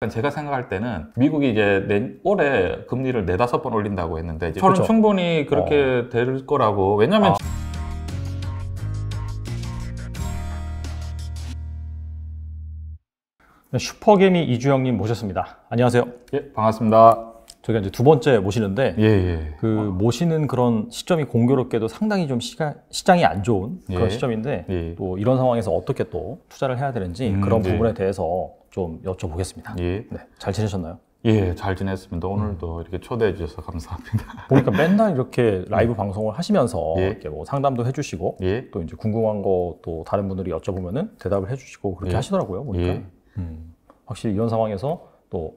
제가 생각할 때는 미국이 이제 올해 금리를 4~5번 올린다고 했는데 저는 그쵸. 충분히 그렇게 될 거라고. 왜냐면 슈퍼개미 이주영님 모셨습니다. 안녕하세요. 예, 반갑습니다. 저희가 이제 두 번째 모시는데 예. 그 모시는 그런 시점이 공교롭게도 상당히 좀 시장이 안 좋은 그런 예. 시점인데 예. 또 이런 상황에서 어떻게 또 투자를 해야 되는지 그런 예. 부분에 대해서 좀 여쭤보겠습니다. 예. 네, 잘 지내셨나요? 예, 잘 지냈습니다. 오늘도 이렇게 초대해 주셔서 감사합니다. 보니까 맨날 이렇게 라이브 방송을 하시면서 예. 이렇게 뭐 상담도 해주시고 예. 또 이제 궁금한 거 또 다른 분들이 여쭤보면은 대답을 해주시고 그렇게 예. 하시더라고요. 보니까 예. 확실히 이런 상황에서 또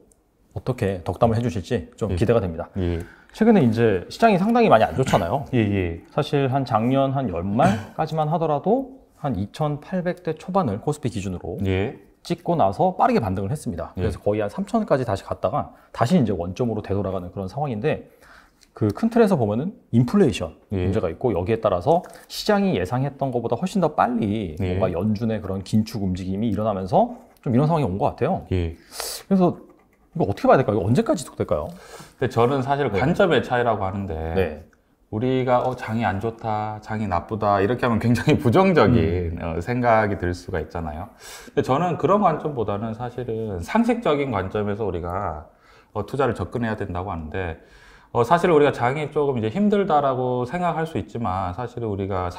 어떻게 덕담을 해주실지 좀 예. 기대가 됩니다. 예. 최근에 이제 시장이 상당히 많이 안 좋잖아요. 예. 사실 한 작년 한 연말까지만 하더라도 한 2,800대 초반을 코스피 기준으로 예. 찍고 나서 빠르게 반등을 했습니다. 예. 그래서 거의 한 3,000까지 다시 갔다가 다시 이제 원점으로 되돌아가는 그런 상황인데 그 큰 틀에서 보면은 인플레이션 예. 문제가 있고 여기에 따라서 시장이 예상했던 것보다 훨씬 더 빨리 예. 뭔가 연준의 그런 긴축 움직임이 일어나면서 좀 이런 상황이 온 것 같아요. 예. 그래서 이거 어떻게 봐야 될까요? 이거 언제까지 지속될까요? 근데 저는 사실 관점의 차이라고 하는데 네. 우리가 장이 안 좋다, 장이 나쁘다 이렇게 하면 굉장히 부정적인 생각이 들 수가 있잖아요. 근데 저는 그런 관점보다는 사실은 상식적인 관점에서 우리가 투자를 접근해야 된다고 하는데 사실 우리가 장이 조금 이제 힘들다라고 생각할 수 있지만 사실은 우리가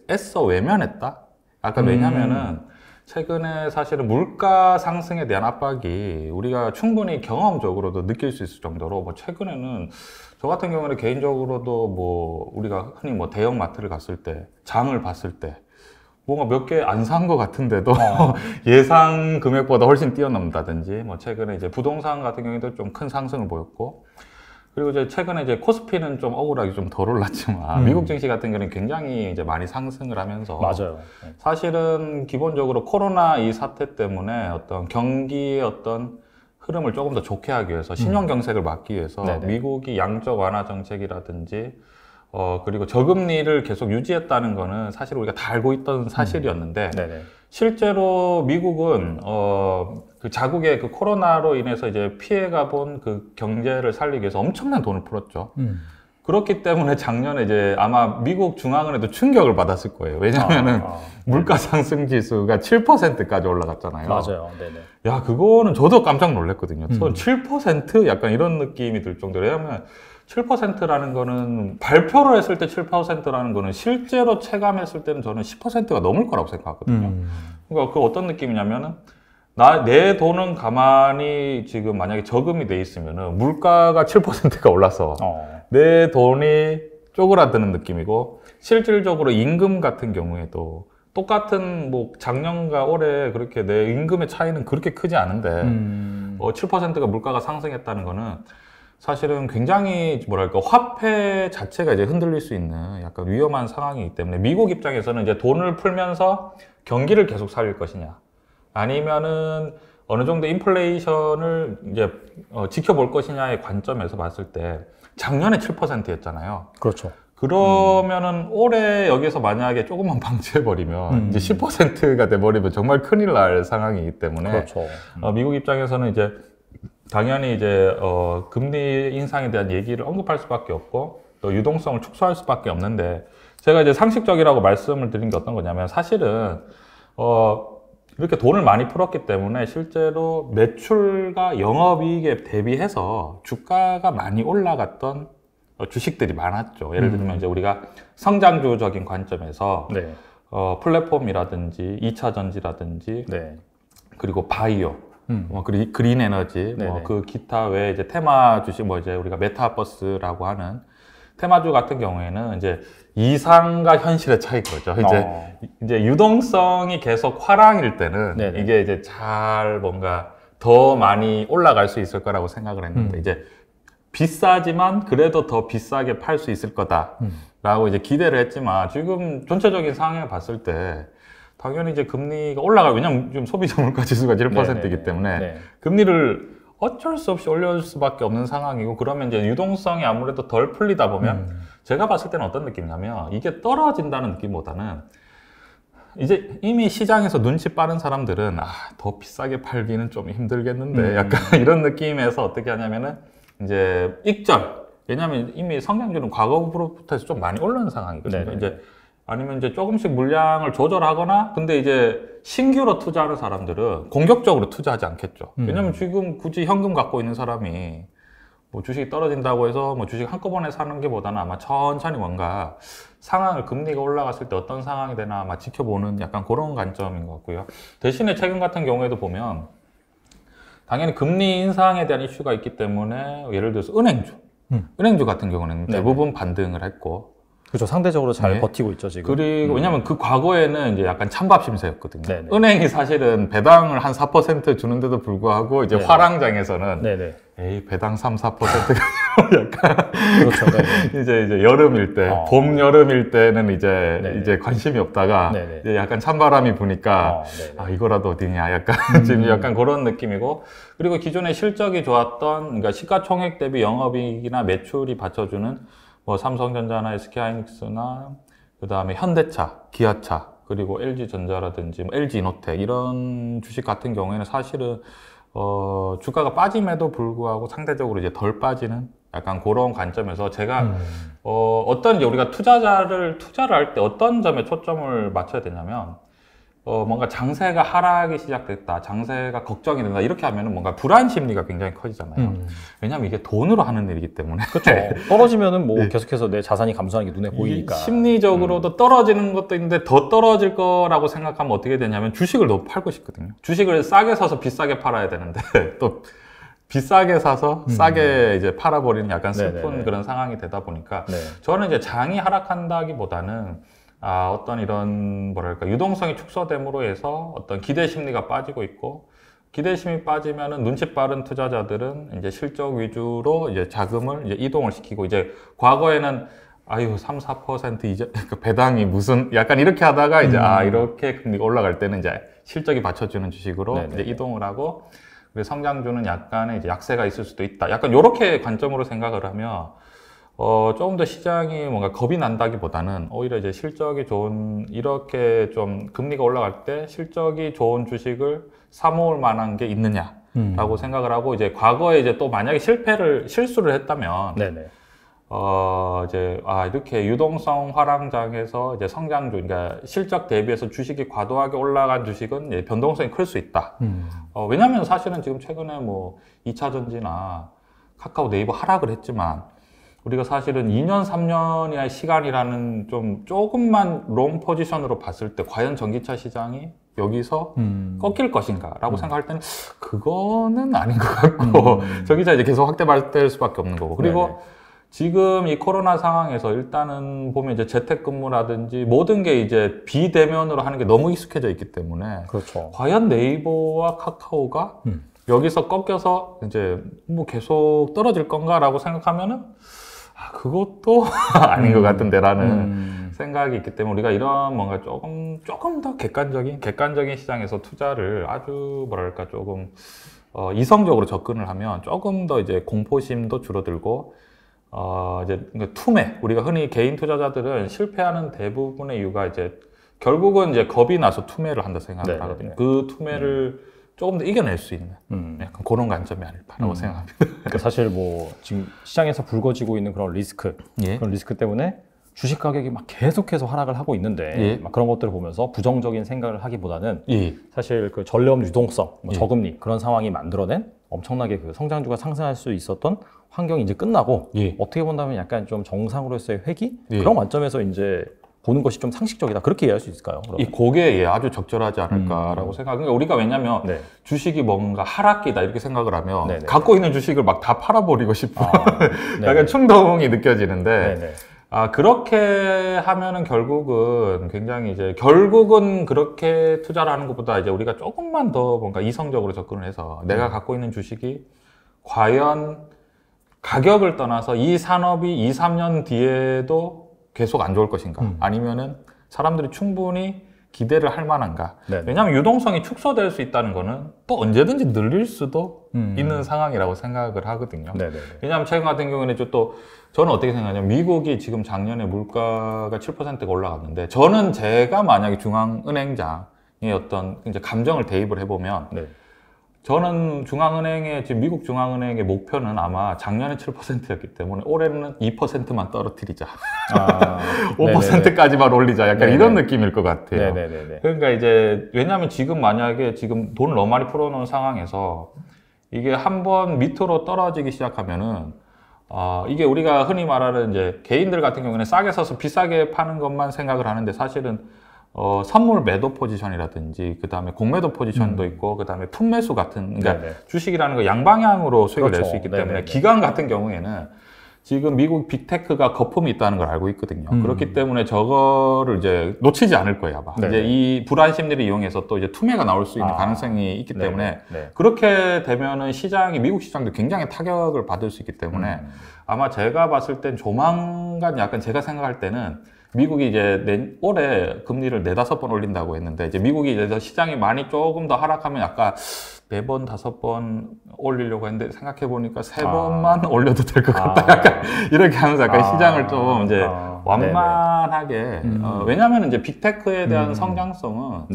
애써 외면했다. 약간 왜냐면은 최근에 사실은 물가 상승에 대한 압박이 우리가 충분히 경험적으로도 느낄 수 있을 정도로 뭐 최근에는 저 같은 경우는 개인적으로도 뭐 우리가 흔히 뭐 대형 마트를 갔을 때 장을 봤을 때 뭔가 몇 개 안 산 것 같은데도 예상 금액보다 훨씬 뛰어넘는다든지 뭐 최근에 이제 부동산 같은 경우에도 좀 큰 상승을 보였고 그리고 이제 최근에 이제 코스피는 좀 억울하게 좀 덜 올랐지만 미국 증시 같은 경우는 굉장히 이제 많이 상승을 하면서 맞아요. 사실은 기본적으로 코로나 이 사태 때문에 어떤 경기의 어떤 흐름을 조금 더 좋게 하기 위해서 신용 경색을 막기 위해서 네네. 미국이 양적 완화 정책이라든지 그리고 저금리를 계속 유지했다는 거는 사실 우리가 다 알고 있던 사실이었는데 네네. 실제로 미국은 그 자국의 그 코로나로 인해서 이제 피해가 본 그 경제를 살리기 위해서 엄청난 돈을 풀었죠. 그렇기 때문에 작년에 이제 아마 미국 중앙은행도 충격을 받았을 거예요. 왜냐면은 물가 상승 지수가 7%까지 올라갔잖아요. 맞아요. 네네. 야, 그거는 저도 깜짝 놀랐거든요. 저는 7%? 약간 이런 느낌이 들 정도로. 왜냐면 7%라는 거는 발표를 했을 때 7%라는 거는 실제로 체감했을 때는 저는 10%가 넘을 거라고 생각하거든요. 그러니까 그 어떤 느낌이냐면은 내 돈은 가만히 지금 만약에 저금이 돼 있으면은 물가가 7%가 올라서 내 돈이 쪼그라드는 느낌이고 실질적으로 임금 같은 경우에도 똑같은 뭐 작년과 올해 그렇게 내 임금의 차이는 그렇게 크지 않은데 7%가 물가가 상승했다는 거는 사실은 굉장히 뭐랄까 화폐 자체가 이제 흔들릴 수 있는 약간 위험한 상황이기 때문에 미국 입장에서는 이제 돈을 풀면서 경기를 계속 살릴 것이냐 아니면은 어느 정도 인플레이션을 이제 지켜볼 것이냐의 관점에서 봤을 때 작년에 7%였잖아요. 그렇죠. 그러면은 올해 여기서 만약에 조금만 방치해버리면 이제 10%가 돼버리면 정말 큰일 날 상황이기 때문에 그렇죠. 미국 입장에서는 이제 당연히 이제 금리 인상에 대한 얘기를 언급할 수밖에 없고 또 유동성을 축소할 수밖에 없는데 제가 이제 상식적이라고 말씀을 드린 게 어떤 거냐면 사실은 이렇게 돈을 많이 풀었기 때문에 실제로 매출과 영업이익에 대비해서 주가가 많이 올라갔던 주식들이 많았죠. 예를 들면 이제 우리가 성장주적인 관점에서 네. 플랫폼이라든지 2차 전지라든지 네. 그리고 바이오 그린 에너지 네네. 그 기타 외에 이제 테마 주식 이제 우리가 메타버스라고 하는 테마주 같은 경우에는 이제 이상과 현실의 차이인 거죠. 이제 유동성이 계속 화랑일 때는 네네. 이게 이제 잘 뭔가 더 많이 올라갈 수 있을 거라고 생각을 했는데 이제 비싸지만 그래도 더 비싸게 팔 수 있을 거다라고 이제 기대를 했지만 지금 전체적인 상황을 봤을 때 당연히 이제 금리가 올라가요. 왜냐면 지금 소비자 물가 지수가 1%이기 때문에 네. 금리를 어쩔 수 없이 올려줄 수밖에 없는 상황이고 그러면 이제 유동성이 아무래도 덜 풀리다 보면 제가 봤을 때는 어떤 느낌이냐면 이게 떨어진다는 느낌보다는 이제 이미 시장에서 눈치 빠른 사람들은 더 비싸게 팔기는 좀 힘들겠는데 약간 이런 느낌에서 어떻게 하냐면은 이제 익절. 왜냐하면 이미 성장률은 과거부터 해서 좀 많이 올라온 상황이거든요. 네네. 이제 아니면 이제 조금씩 물량을 조절하거나, 근데 이제 신규로 투자하는 사람들은 공격적으로 투자하지 않겠죠. 왜냐면 지금 굳이 현금 갖고 있는 사람이 뭐 주식이 떨어진다고 해서 뭐 주식 한꺼번에 사는 게 보다는 아마 천천히 뭔가 상황을, 금리가 올라갔을 때 어떤 상황이 되나 아마 지켜보는 약간 그런 관점인 것 같고요. 대신에 최근 같은 경우에도 보면 당연히 금리 인상에 대한 이슈가 있기 때문에 예를 들어서 은행주 같은 경우는 대부분 반등을 했고, 그렇죠. 상대적으로 잘 네. 버티고 있죠, 지금. 그리고 왜냐면 그 과거에는 이제 약간 찬밥 심세였거든요. 네네. 은행이 사실은 배당을 한 4% 주는데도 불구하고 이제 네네. 화랑장에서는 네네. 에이, 배당 3, 4%가 약간 그렇죠. 네네. 이제 여름일 때, 봄, 여름일 때는 이제 네네. 이제 관심이 없다가 네네. 이제 약간 찬바람이 부니까 네네. 이거라도 어디냐 약간 지금 약간 그런 느낌이고, 그리고 기존에 실적이 좋았던, 그러니까 시가총액 대비 영업이익이나 매출이 받쳐주는 뭐 삼성전자나 SK하이닉스나 그다음에 현대차, 기아차, 그리고 LG전자라든지 뭐 LG이노텍 이런 주식 같은 경우에는 사실은 주가가 빠짐에도 불구하고 상대적으로 이제 덜 빠지는 약간 그런 관점에서 제가 어떤 이제 우리가 투자를 할 때 어떤 점에 초점을 맞춰야 되냐면, 뭔가 장세가 하락이 시작됐다, 장세가 걱정이 된다, 이렇게 하면은 뭔가 불안 심리가 굉장히 커지잖아요. 왜냐면 이게 돈으로 하는 일이기 때문에. 그렇죠. 떨어지면은 뭐 계속해서 내 자산이 감소하는 게 눈에 보이니까. 심리적으로도 떨어지는 것도 있는데 더 떨어질 거라고 생각하면 어떻게 되냐면 주식을 너무 팔고 싶거든요. 주식을 싸게 사서 비싸게 팔아야 되는데 또 비싸게 사서 싸게 이제 팔아버리는 약간 슬픈 네네네. 그런 상황이 되다 보니까 네. 저는 이제 장이 하락한다기보다는 어떤 이런 뭐랄까 유동성이 축소됨으로 해서 어떤 기대 심리가 빠지고 있고, 기대심이 빠지면은 눈치 빠른 투자자들은 이제 실적 위주로 이제 자금을 이제 이동을 시키고, 이제 과거에는 3, 4% 이제 배당이 무슨 약간 이렇게 하다가 이제 이렇게 금리가 올라갈 때는 이제 실적이 받쳐주는 주식으로 네네. 이제 이동을 하고, 그리고 성장주는 약간의 이제 약세가 있을 수도 있다. 약간 이렇게 관점으로 생각을 하면 조금 더 시장이 뭔가 겁이 난다기보다는 오히려 이제 실적이 좋은, 이렇게 좀 금리가 올라갈 때 실적이 좋은 주식을 사모을 만한 게 있느냐라고 생각을 하고, 이제 과거에 이제 또 만약에 실수를 했다면, 네네. 이렇게 유동성 화랑장에서 이제 성장주, 그러니까 실적 대비해서 주식이 과도하게 올라간 주식은 이제 변동성이 클 수 있다. 왜냐면 사실은 지금 최근에 뭐 2차전지나 카카오, 네이버 하락을 했지만, 우리가 사실은 2년, 3년의 시간이라는 조금만 롱 포지션으로 봤을 때 과연 전기차 시장이 여기서 꺾일 것인가 라고 생각할 때는 그거는 아닌 것 같고, 전기차 이제 계속 확대 발전될 수밖에 없는 거고, 그리고 네네. 지금 이 코로나 상황에서 일단은 보면 이제 재택근무라든지 모든 게 이제 비대면으로 하는 게 너무 익숙해져 있기 때문에, 그렇죠. 과연 네이버와 카카오가 여기서 꺾여서 이제 뭐 계속 떨어질 건가라고 생각하면은 그것도 아닌 것 같은데라는 생각이 있기 때문에, 우리가 이런 뭔가 조금 더 객관적인 시장에서 투자를 아주 뭐랄까 조금 이성적으로 접근을 하면 조금 더 이제 공포심도 줄어들고, 이제 투매, 우리가 흔히 개인 투자자들은 실패하는 대부분의 이유가 이제 결국은 이제 겁이 나서 투매를 한다 생각을 하거든요. 그 투매를 조금 더 이겨낼 수 있는 약간 그런 관점이 아닐까라고 생각합니다. 그러니까 사실 뭐 지금 시장에서 불거지고 있는 그런 리스크, 그런 리스크 때문에 주식 가격이 막 계속해서 하락을 하고 있는데, 막 그런 것들을 보면서 부정적인 생각을 하기보다는 사실 그 전례없는 유동성, 저금리 그런 상황이 만들어낸 엄청나게 그 성장주가 상승할 수 있었던 환경이 이제 끝나고, 어떻게 본다면 약간 좀 정상으로서의 회귀, 그런 관점에서 이제 보는 것이 좀 상식적이다, 그렇게 이해할 수 있을까요? 그러면? 그게 아주 적절하지 않을까라고 생각해요. 그러니까 우리가 왜냐면 주식이 뭔가 하락기다 이렇게 생각을 하면 갖고 있는 주식을 막 다 팔아버리고 싶은 약간 충동이 느껴지는데, 그렇게 하면은 결국은 결국은 그렇게 투자를 하는 것보다 이제 우리가 조금만 더 뭔가 이성적으로 접근을 해서 내가 갖고 있는 주식이 과연 가격을 떠나서 이 산업이 2, 3년 뒤에도 계속 안 좋을 것인가, 아니면은 사람들이 충분히 기대를 할 만한가? 네네. 왜냐하면 유동성이 축소될 수 있다는 거는 또 언제든지 늘릴 수도 있는 상황이라고 생각을 하거든요. 네네. 왜냐하면 최근 같은 경우에는 또 저는 어떻게 생각하냐면 미국이 지금 작년에 물가가 7%가 올라갔는데 저는 제가 만약에 중앙은행장의 어떤 이제 감정을 대입을 해보면 네. 저는 중앙은행의 지금 미국 중앙은행의 목표는 아마 작년에 7%였기 때문에 올해는 2%만 떨어뜨리자. 5%까지만 올리자. 약간 네네. 이런 느낌일 것 같아요. 네네네. 그러니까 이제 왜냐하면 지금 만약에 지금 돈을 너무 많이 풀어놓은 상황에서 이게 한번 밑으로 떨어지기 시작하면은 이게 우리가 흔히 말하는 이제 개인들 같은 경우는 싸게 사서 비싸게 파는 것만 생각을 하는데 사실은 선물 매도 포지션이라든지 그 다음에 공매도 포지션도 있고 그 다음에 풋매수 같은 그러니까 주식이라는 거 양방향으로 수익을 낼 수 있기 때문에 기관 같은 경우에는 지금 미국 빅테크가 거품이 있다는 걸 알고 있거든요. 그렇기 때문에 저거를 이제 놓치지 않을 거예요, 아마. 이제 이 불안 심리를 이용해서 또 이제 투매가 나올 수 있는 가능성이 있기 때문에 그렇게 되면은 시장이 미국 시장도 굉장히 타격을 받을 수 있기 때문에 아마 제가 봤을 땐 조만간 약간 제가 생각할 때는 미국이 이제 올해 금리를 4-5번 올린다고 했는데 이제 미국이 이제 시장이 많이 조금 더 하락하면 약간 4번, 5번 올리려고 했는데 생각해 보니까 3번만 올려도 될 것 같다. 약간 이렇게 하면서 약간 시장을 좀 이제 완만하게 왜냐하면 이제 빅테크에 대한 성장성은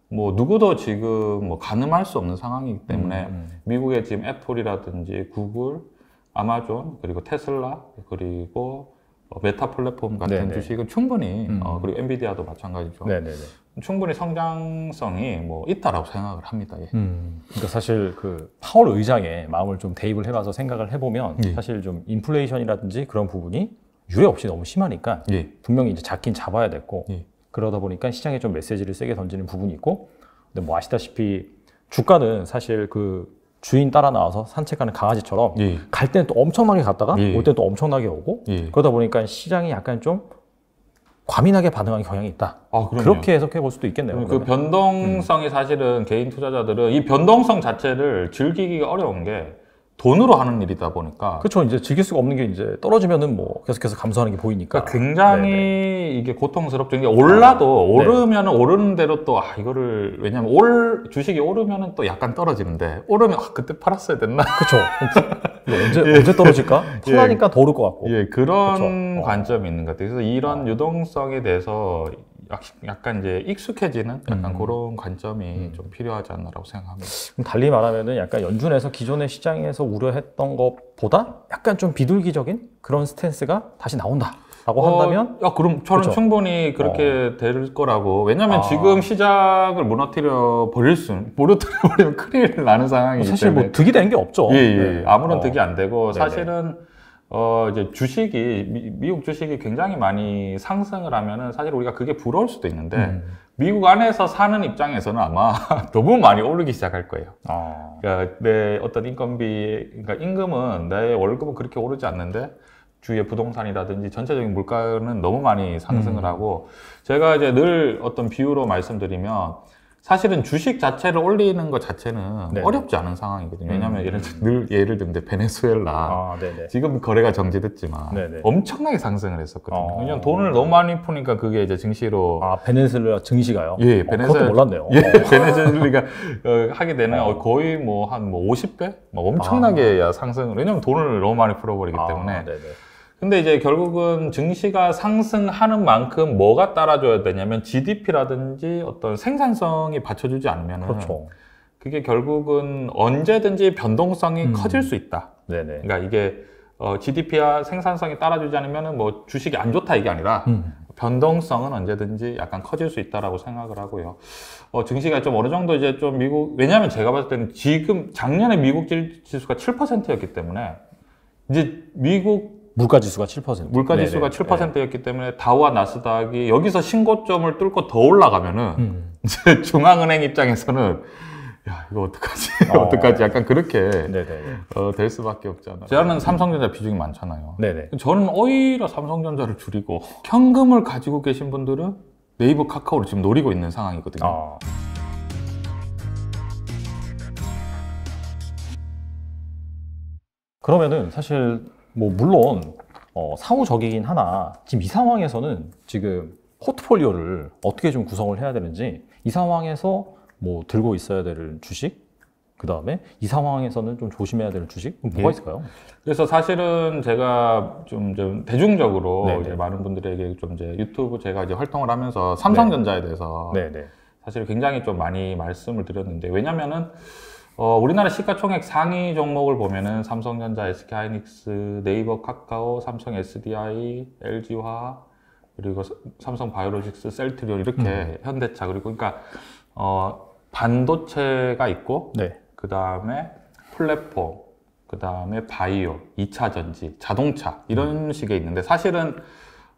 뭐 누구도 지금 뭐 가늠할 수 없는 상황이기 때문에 미국의 지금 애플이라든지 구글, 아마존 그리고 테슬라 그리고 메타 플랫폼 같은 주식은 충분히 그리고 엔비디아도 마찬가지죠. 충분히 성장성이 뭐 있다라고 생각을 합니다. 예. 그러니까 사실 그 파월 의장의 마음을 좀 대입을 해봐서 생각을 해보면 사실 좀 인플레이션이라든지 그런 부분이 유례 없이 너무 심하니까 분명히 이제 잡긴 잡아야 됐고 그러다 보니까 시장에 좀 메시지를 세게 던지는 부분이 있고 근데 뭐 아시다시피 주가는 사실 그 주인 따라 나와서 산책하는 강아지처럼 갈 때는 또 엄청나게 갔다가 올 때는 또 엄청나게 오고 그러다 보니까 시장이 약간 좀 과민하게 반응하는 경향이 있다. 그렇게 해석해 볼 수도 있겠네요. 그 변동성이 사실은 개인 투자자들은 이 변동성 자체를 즐기기가 어려운 게 돈으로 하는 일이다 보니까 그렇죠. 이제 즐길 수가 없는 게 이제 떨어지면은 뭐 계속해서 감소하는 게 보이니까 그러니까 굉장히 이게 고통스럽죠. 이게 올라도 오르면은 오르는 대로 또 이거를 왜냐면 주식이 오르면은 또 약간 떨어지는데 오르면 그때 팔았어야 됐나? 그렇죠. 언제 떨어질까? 팔라니까 더 오를 것 같고. 그런 관점이 있는 것 같아요. 그래서 이런 유동성에 대해서 약간 이제 익숙해지는 약간 그런 관점이 좀 필요하지 않나라고 생각합니다. 달리 말하면은 약간 연준에서 기존의 시장에서 우려했던 것보다 약간 좀 비둘기적인 그런 스탠스가 다시 나온다라고 한다면? 그럼 저는 충분히 그렇게 될 거라고. 왜냐면 지금 시장을 무너뜨려 버리면 큰일 나는 상황이기 사실 때문에. 뭐 득이 되는 게 없죠. 아무런 득이 안 되고 사실은 이제 미국 주식이 굉장히 많이 상승을 하면은 사실 우리가 그게 부러울 수도 있는데, 미국 안에서 사는 입장에서는 아마 너무 많이 오르기 시작할 거예요. 그러니까 내 어떤 그러니까 임금은 내 월급은 그렇게 오르지 않는데, 주위의 부동산이라든지 전체적인 물가는 너무 많이 상승을 하고, 제가 이제 늘 어떤 비유로 말씀드리면, 사실은 주식 자체를 올리는 것 자체는 어렵지 않은 상황이거든요. 왜냐하면 예를 들면 베네수엘라 지금 거래가 정지됐지만 엄청나게 상승을 했었거든요. 왜냐하면 돈을 너무 많이 푸니까 그게 이제 증시로 베네수엘라 증시가요? 그것도 몰랐네요. 베네수엘라가 하게 되는 거의 뭐 한 50배? 엄청나게 상승을 왜냐하면 돈을 너무 많이 풀어버리기 때문에. 근데 이제 결국은 증시가 상승하는 만큼 뭐가 따라줘야 되냐면 GDP라든지 어떤 생산성이 받쳐주지 않으면 그게 결국은 언제든지 변동성이 커질 수 있다. 그러니까 이게 GDP와 생산성이 따라주지 않으면 뭐 주식이 안 좋다 이게 아니라 변동성은 언제든지 약간 커질 수 있다라고 생각을 하고요. 증시가 좀 어느 정도 이제 좀 왜냐하면 제가 봤을 때는 지금 작년에 미국 지수가 7%였기 때문에 이제 물가지수가 7%. 물가지수가 7%였기 때문에 다우와 나스닥이 여기서 신고점을 뚫고 더 올라가면은 이제 중앙은행 입장에서는 이거 어떡하지? 어떡하지? 약간 그렇게 될 수밖에 없잖아요. 저는 삼성전자 비중이 많잖아요. 저는 오히려 삼성전자를 줄이고 현금을 가지고 계신 분들은 네이버, 카카오를 지금 노리고 있는 상황이거든요. 그러면은 사실 뭐 물론 사후적이긴 하나 지금 이 상황에서는 지금 포트폴리오를 어떻게 좀 구성을 해야 되는지, 이 상황에서 뭐 들고 있어야 될 주식, 그 다음에 이 상황에서는 좀 조심해야 될 주식, 뭐가 있을까요? 그래서 사실은 제가 좀 대중적으로 이제 많은 분들에게 좀 이제 유튜브 제가 이제 활동을 하면서 삼성전자에 대해서 사실 굉장히 좀 많이 말씀을 드렸는데, 왜냐면은 우리나라 시가총액 상위 종목을 보면은 삼성전자, SK하이닉스, 네이버, 카카오, 삼성 SDI, LG화학, 그리고 삼성바이오로직스, 셀트리온 이렇게 현대차, 그리고 그러니까 반도체가 있고 그 다음에 플랫폼, 그 다음에 바이오, 2차 전지, 자동차 이런 식의 있는데, 사실은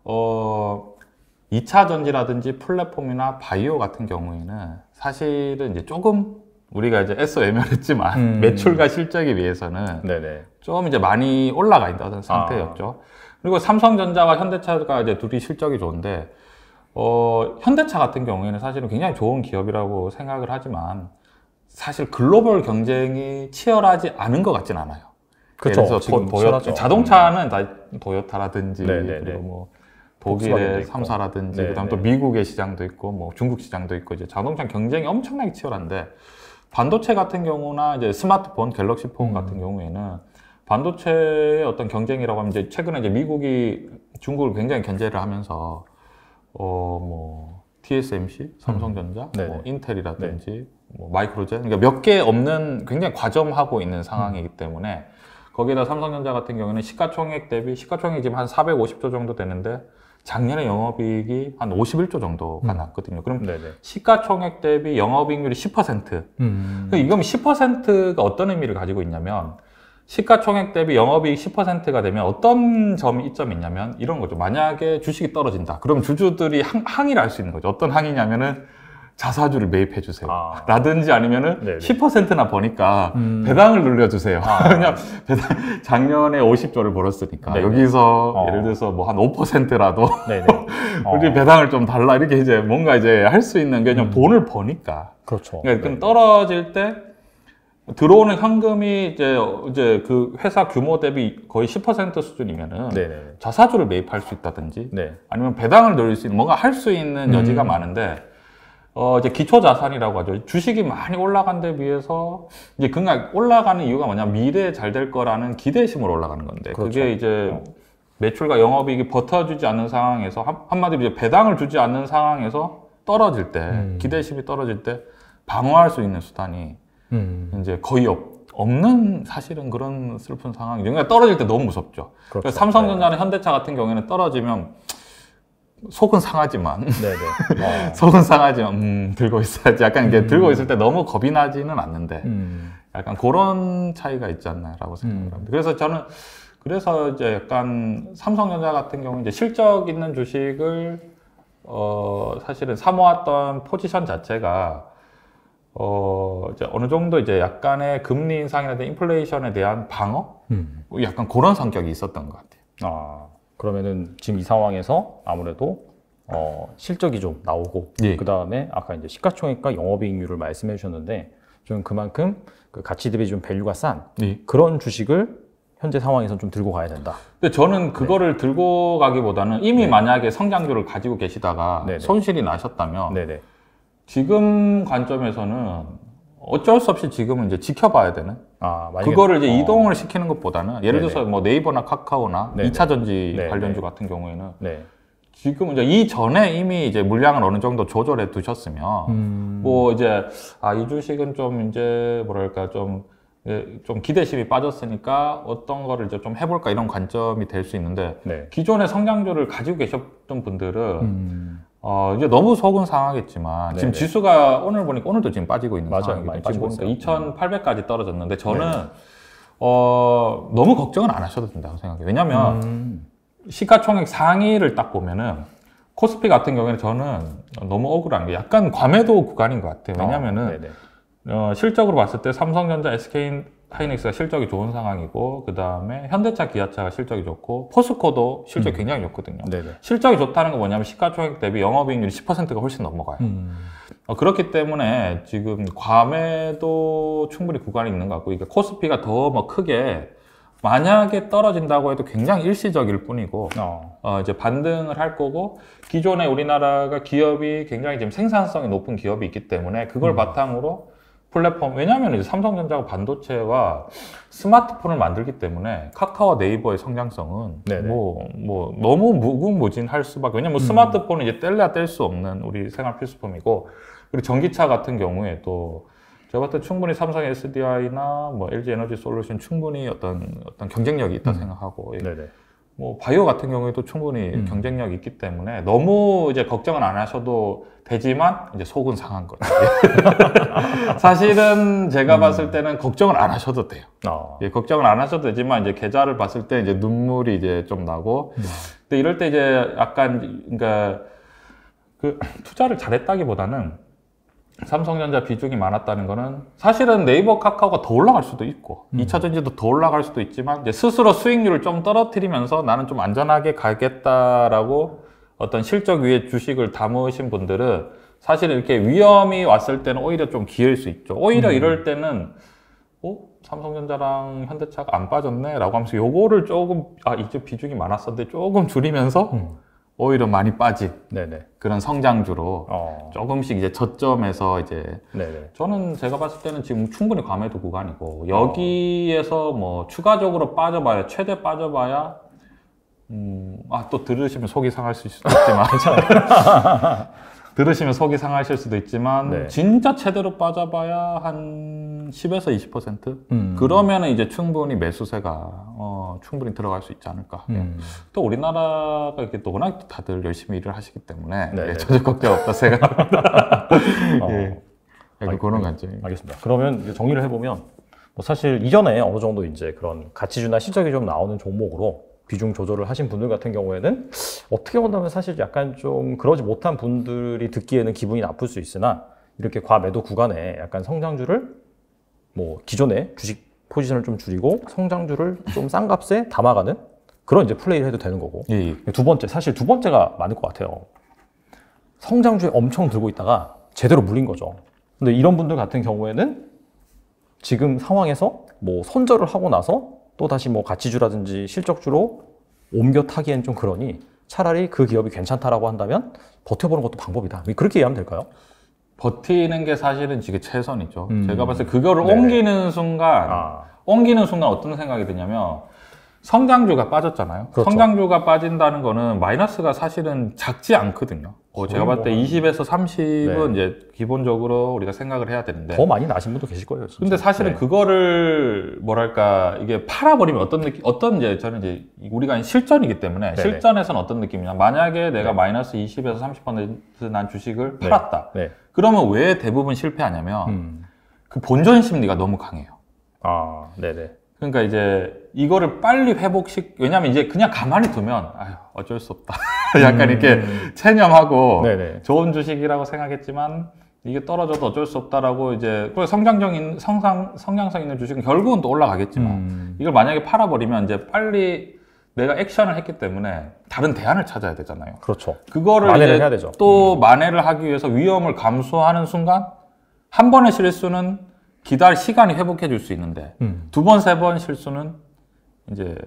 2차 전지라든지 플랫폼이나 바이오 같은 경우에는 사실은 이제 조금 우리가 이제 애써 외면했지만 매출과 실적에 비해서는 좀 이제 많이 올라가 있다는 상태였죠. 그리고 삼성전자와 현대차가 이제 둘이 실적이 좋은데, 현대차 같은 경우에는 사실은 굉장히 좋은 기업이라고 생각을 하지만 사실 글로벌 경쟁이 치열하지 않은 것 같진 않아요. 그렇죠. 예를 들어서 자동차는 다 도요타라든지 그리고 뭐 독일의 3사라든지 그다음 또 미국의 시장도 있고 뭐 중국 시장도 있고, 이제 자동차 경쟁이 엄청나게 치열한데, 반도체 같은 경우나 이제 스마트폰, 갤럭시 폰 같은 경우에는 반도체의 어떤 경쟁이라고 하면 이제 최근에 이제 미국이 중국을 굉장히 견제를 하면서 뭐 TSMC, 삼성전자, 뭐 인텔이라든지 뭐 마이크로젠, 그러니까 몇 개 없는 굉장히 과점하고 있는 상황이기 때문에, 거기에다 삼성전자 같은 경우는 시가총액 대비 시가총액이 지금 한 450조 정도 되는데 작년에 영업이익이 한 51조 정도가 났거든요. 그럼 시가총액 대비 영업이익률이 10%. 이건 10%가 어떤 의미를 가지고 있냐면, 시가총액 대비 영업이익 10%가 되면 어떤 점이 이점이 있냐면 이런 거죠. 만약에 주식이 떨어진다, 그럼 주주들이 항의를 할 수 있는 거죠. 어떤 항의냐면은 자사주를 매입해 주세요 라든지, 아니면은 10%나 버니까 배당을 늘려주세요. 그냥 작년에 50조를 벌었으니까 여기서 예를 들어서 뭐 한 5%라도 우리 배당을 좀 달라, 이렇게 이제 뭔가 이제 할 수 있는 게 그냥 돈을 버니까. 그렇죠. 그러니까 떨어질 때 들어오는 현금이 이제 그 회사 규모 대비 거의 10% 수준이면은 자사주를 매입할 수 있다든지 아니면 배당을 늘릴 수 있는 뭔가 할 수 있는 여지가 많은데, 이제 기초 자산이라고 하죠. 주식이 많이 올라간 데 비해서 이제 그냥 올라가는 이유가 뭐냐, 미래에 잘 될 거라는 기대심으로 올라가는 건데, 그게 이제 매출과 영업이익이 버텨주지 않는 상황에서, 한마디로 이제 배당을 주지 않는 상황에서 떨어질 때, 기대심이 떨어질 때 방어할 수 있는 수단이 이제 거의 없는, 사실은 그런 슬픈 상황이죠. 그러니까 떨어질 때 너무 무섭죠. 그래서 삼성전자는 현대차 같은 경우에는 떨어지면 속은 상하지만 속은 상하지만 들고 있어야지, 약간 이게 들고 있을 때 너무 겁이 나지는 않는데 약간 그런 차이가 있지 않나라고 생각을 합니다. 그래서 저는 이제 약간 삼성전자 같은 경우 이제 실적 있는 주식을 사실은 사모았던 포지션 자체가 이제 어느 정도 이제 약간의 금리 인상이라든지 인플레이션에 대한 방어? 약간 그런 성격이 있었던 것 같아요. 그러면은 지금 이 상황에서 아무래도 실적이 좀 나오고, 그 다음에 아까 이제 시가총액과 영업이익률을 말씀해 주셨는데, 좀 그만큼 그 가치 대비 좀 밸류가 싼 그런 주식을 현재 상황에서 좀 들고 가야 된다. 근데 저는 그거를 들고 가기보다는 이미 만약에 성장률을 가지고 계시다가 손실이 나셨다면 지금 관점에서는 어쩔 수 없이 지금은 이제 지켜봐야 되는. 그거를 이제 이동을 시키는 것보다는, 예를 들어서 뭐 네이버나 카카오나 2차 전지 관련주 같은 경우에는 지금 이제 이전에 이미 이제 물량을 어느 정도 조절해 두셨으면 뭐 이제 이 주식은 좀 이제 뭐랄까 좀 기대심이 빠졌으니까 어떤 거를 이제 좀 해볼까, 이런 관점이 될 수 있는데, 기존의 성장률을 가지고 계셨던 분들은 이제 너무 속은 상하겠지만 지금 지수가 오늘 보니까 오늘도 지금 빠지고 있는 상황이거든요. 지금 보니까 2,800까지 떨어졌는데, 저는 너무 걱정은 안 하셔도 된다고 생각해요. 왜냐면 시가총액 상위를 딱 보면은 코스피 같은 경우에는 저는 너무 억울한 게 약간 과매도 구간인 것 같아요. 왜냐면은 실적으로 봤을 때 삼성전자, SK하이닉스가 실적이 좋은 상황이고, 그 다음에 현대차, 기아차가 실적이 좋고, 포스코도 실적이 굉장히 좋거든요. 실적이 좋다는 건 뭐냐면 시가총액 대비 영업이익률이 10%가 훨씬 넘어가요. 그렇기 때문에 지금 과매도 충분히 구간이 있는 것 같고, 이게 코스피가 더 뭐 크게 만약에 떨어진다고 해도 굉장히 일시적일 뿐이고 이제 반등을 할 거고 기존에 우리나라가 기업이 굉장히 지금 생산성이 높은 기업이 있기 때문에 그걸 바탕으로 플랫폼 왜냐하면 이제 삼성전자가 반도체와 스마트폰을 만들기 때문에 카카오와 네이버의 성장성은 뭐 너무 무궁무진할 수밖에 왜냐면 스마트폰은 이제 뗄래야 뗄 수 없는 우리 생활 필수품이고 그리고 전기차 같은 경우에 또 제가 봤을 때 충분히 삼성 SDI나 뭐 LG 에너지 솔루션 충분히 어떤 경쟁력이 있다 생각하고 뭐 바이오 같은 경우에도 충분히 경쟁력이 있기 때문에 너무 이제 걱정은 안 하셔도 되지만 이제 속은 상한 거죠. 사실은 제가 봤을 때는 걱정을 안 하셔도 돼요. 예, 걱정을 안 하셔도 되지만 이제 계좌를 봤을 때 이제 눈물이 이제 좀 나고 근데 이럴 때 이제 약간 그러니까 그 투자를 잘했다기보다는 삼성전자 비중이 많았다는 거는 사실은 네이버 카카오가 더 올라갈 수도 있고 2차 전지도 더 올라갈 수도 있지만 이제 스스로 수익률을 좀 떨어뜨리면서 나는 좀 안전하게 가겠다라고 어떤 실적 위에 주식을 담으신 분들은 사실 이렇게 위험이 왔을 때는 오히려 좀 기회일 수 있죠. 오히려 이럴 때는 삼성전자랑 현대차가 안 빠졌네 라고 하면서 요거를 조금 이제 비중이 많았었는데 조금 줄이면서 오히려 많이 빠진 그런 성장주로 조금씩 이제 저점에서 이제 저는 제가 봤을 때는 지금 충분히 과매도 구간이고 여기에서 뭐 추가적으로 빠져봐야 최대 빠져봐야 또 들으시면 속이 상할 수도 있지만 괜찮아요. 들으시면 속이 상하실 수도 있지만 진짜 최대로 빠져봐야 한 10에서 20%? 그러면은 이제 충분히 매수세가 충분히 들어갈 수 있지 않을까. 또 우리나라가 이렇게 또 워낙 다들 열심히 일을 하시기 때문에 전혀 걱정 없다 생각합니다. 그런 관점입니다. 알겠습니다. 그러면 정리를 해보면 뭐 사실 이전에 어느 정도 이제 그런 가치주나 실적이 좀 나오는 종목으로 비중 조절을 하신 분들 같은 경우에는 어떻게 본다면 사실 약간 좀 그러지 못한 분들이 듣기에는 기분이 나쁠 수 있으나 이렇게 과매도 구간에 약간 성장주를 뭐 기존에 주식 포지션을 좀 줄이고 성장주를 좀 싼 값에 담아가는 그런 이제 플레이를 해도 되는 거고 두 번째, 사실 두 번째가 많을 것 같아요. 성장주에 엄청 들고 있다가 제대로 물린 거죠. 근데 이런 분들 같은 경우에는 지금 상황에서 뭐 손절을 하고 나서 또 다시 뭐 가치주라든지 실적주로 옮겨 타기엔 좀 그러니 차라리 그 기업이 괜찮다라고 한다면 버텨보는 것도 방법이다. 그렇게 이해하면 될까요? 버티는 게 사실은 지금 최선이죠. 제가 봤을 때 그거를 옮기는 순간 어떤 생각이 드냐면 성장주가 빠졌잖아요. 그렇죠. 성장주가 빠진다는 거는 마이너스가 사실은 작지 않거든요. 제가 봤을 때 20에서 30은 이제 기본적으로 우리가 생각을 해야 되는데 더 많이 나신 분도 계실 거예요. 진짜. 근데 사실은 그거를 뭐랄까 이게 팔아버리면 어떤 느낌, 이제 저는 이제 우리가 실전이기 때문에 실전에서는 어떤 느낌이냐. 만약에 내가 마이너스 20에서 30% 난 주식을 팔았다. 그러면 왜 대부분 실패하냐면 그 본전 심리가 너무 강해요. 그러니까 이제 이거를 빨리 왜냐면 이제 그냥 가만히 두면 어쩔 수 없다. 약간 이렇게 체념하고 좋은 주식이라고 생각했지만 이게 떨어져도 어쩔 수 없다라고 이제 성장성 있는 주식은 결국은 또 올라가겠지만 이걸 만약에 팔아버리면 이제 빨리 내가 액션을 했기 때문에 다른 대안을 찾아야 되잖아요. 그렇죠. 그거를 만회를 해야 되죠. 또 만회를 하기 위해서 위험을 감수하는 순간 한 번의 실수는 시간이 회복해 줄 수 있는데 두 번, 세 번 실수는 이제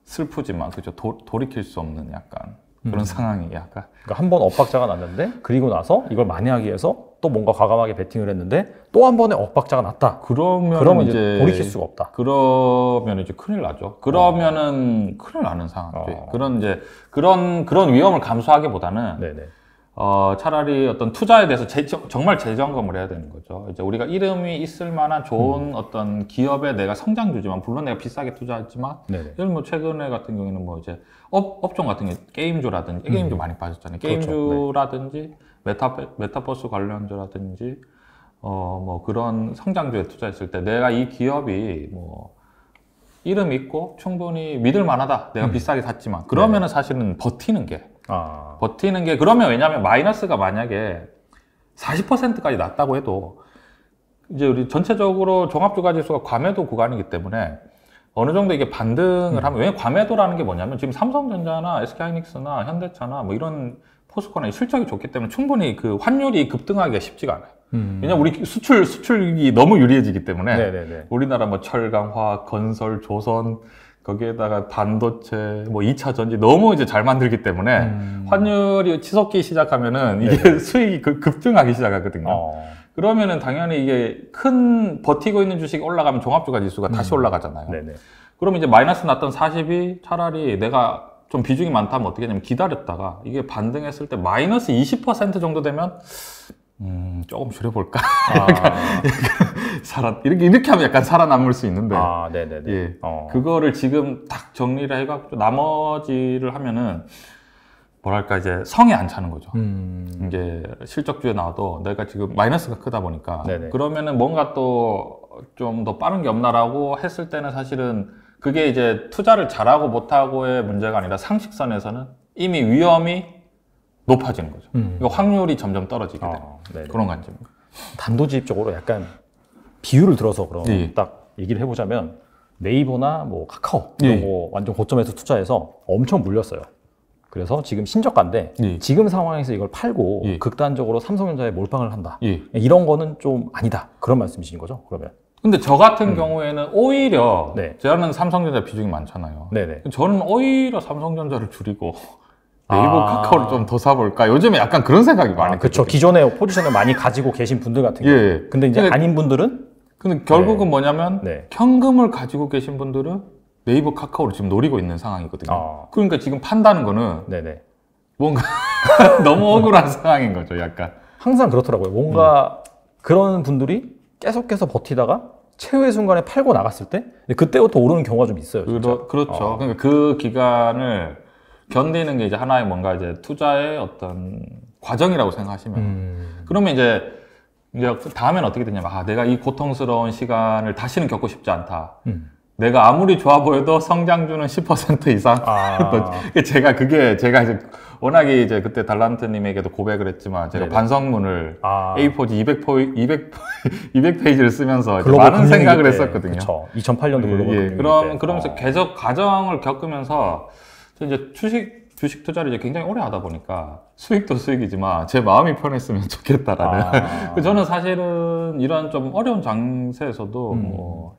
슬프지만 그죠 돌이킬 수 없는 약간 그런 상황이 약간 그러니까 한 번 엇박자가 났는데 그리고 나서 이걸 만회하기 위해서 또 뭔가 과감하게 베팅을 했는데 또 한 번의 엇박자가 났다. 그러면 이제 돌이킬 수가 없다. 그러면 이제 큰일 나죠. 그러면은 큰일 나는 상황이죠. 그런 위험을 감수하기보다는 차라리 어떤 투자에 대해서 정말 재점검을 해야 되는 거죠. 이제 우리가 이름이 있을 만한 좋은 어떤 기업에 내가 성장주지만, 물론 내가 비싸게 투자했지만, 예를 들면 뭐 최근에 같은 경우에는 뭐 이제 업종 같은 게 게임주라든지, 게임주 많이 빠졌잖아요. 게임주라든지, 메타버스 관련주라든지, 뭐 그런 성장주에 투자했을 때 내가 이 기업이 뭐 이름 있고 충분히 믿을 만하다. 내가 비싸게 샀지만. 그러면은 사실은 버티는 게 그러면 왜냐하면 마이너스가 만약에 40%까지 났다고 해도 이제 우리 전체적으로 종합주가지수가 과매도 구간이기 때문에 어느 정도 이게 반등을 하면, 왜냐면 과매도라는 게 뭐냐면 지금 삼성전자나 SK하이닉스나 현대차나 뭐 이런 포스코나 실적이 좋기 때문에 충분히 그 환율이 급등하기가 쉽지가 않아요. 왜냐면 우리 수출이 너무 유리해지기 때문에 네네네. 우리나라 뭐 철강, 화학, 건설, 조선 거기에다가 반도체, 뭐 2차 전지 너무 이제 잘 만들기 때문에 환율이 치솟기 시작하면은 이게 네네. 수익이 급등하기 시작하거든요. 그러면은 당연히 이게 큰 버티고 있는 주식이 올라가면 종합주가 지수가 다시 올라가잖아요. 네네. 그러면 이제 마이너스 났던 40이 차라리 내가 좀 비중이 많다면 어떻게 하냐면 기다렸다가 이게 반등했을 때 마이너스 20% 정도 되면 조금 줄여볼까? 이렇게 하면 약간 살아남을 수 있는데. 네네네. 예. 그거를 지금 딱 정리를 해갖고 나머지를 하면은 뭐랄까 이제 성에 안 차는 거죠. 이제 실적주에 나와도 내가 지금 마이너스가 크다 보니까 네네. 그러면은 뭔가 또 좀 더 빠른 게 없나라고 했을 때는 사실은 그게 이제 투자를 잘하고 못하고의 문제가 아니라 상식선에서는 이미 위험이 높아지는 거죠. 그러니까 확률이 점점 떨어지게 되는 그런 관점입니다. 단도직입적으로 약간 비유를 들어서 그럼 딱 얘기를 해보자면 네이버나 뭐 카카오 이런 거 완전 고점에서 투자해서 엄청 물렸어요. 그래서 지금 신저가인데 지금 상황에서 이걸 팔고 극단적으로 삼성전자에 몰빵을 한다. 이런 거는 좀 아니다. 그런 말씀이신 거죠? 그러면. 근데 저 같은 경우에는 오히려 저는 삼성전자 비중이 많잖아요. 네네. 저는 오히려 삼성전자를 줄이고 네이버 카카오를 좀 더 사볼까? 요즘에 약간 그런 생각이 많이 그렇죠. 기존에 포지션을 많이 가지고 계신 분들 같은 경우. 근데 이제 아닌 분들은? 근데 결국은 뭐냐면 현금을 가지고 계신 분들은 네이버 카카오를 지금 노리고 있는 상황이거든요. 그러니까 지금 판다는 거는 뭔가 너무 억울한 상황인 거죠, 약간. 항상 그렇더라고요. 뭔가 그런 분들이 계속해서 버티다가 최후의 순간에 팔고 나갔을 때 그때부터 오르는 경우가 좀 있어요. 그렇죠. 그러니까 그 기간을 견디는 게 이제 하나의 뭔가 이제 투자의 어떤 과정이라고 생각하시면 그러면 이제 다음에는 어떻게 되냐면 내가 이 고통스러운 시간을 다시는 겪고 싶지 않다. 내가 아무리 좋아 보여도 성장주는 10% 이상. 제가 이제 워낙에 이제 그때 달란트님에게도 고백을 했지만 제가 반성문을 A4지 200페이지를 쓰면서 많은 생각을 했었거든요. 그쵸. 2008년도 글로벌 그러면서 계속 과정을 겪으면서 이제 주식 투자를 이제 굉장히 오래 하다 보니까 수익도 수익이지만 제 마음이 편했으면 좋겠다라는. 저는 사실은 이런 좀 어려운 장세에서도 뭐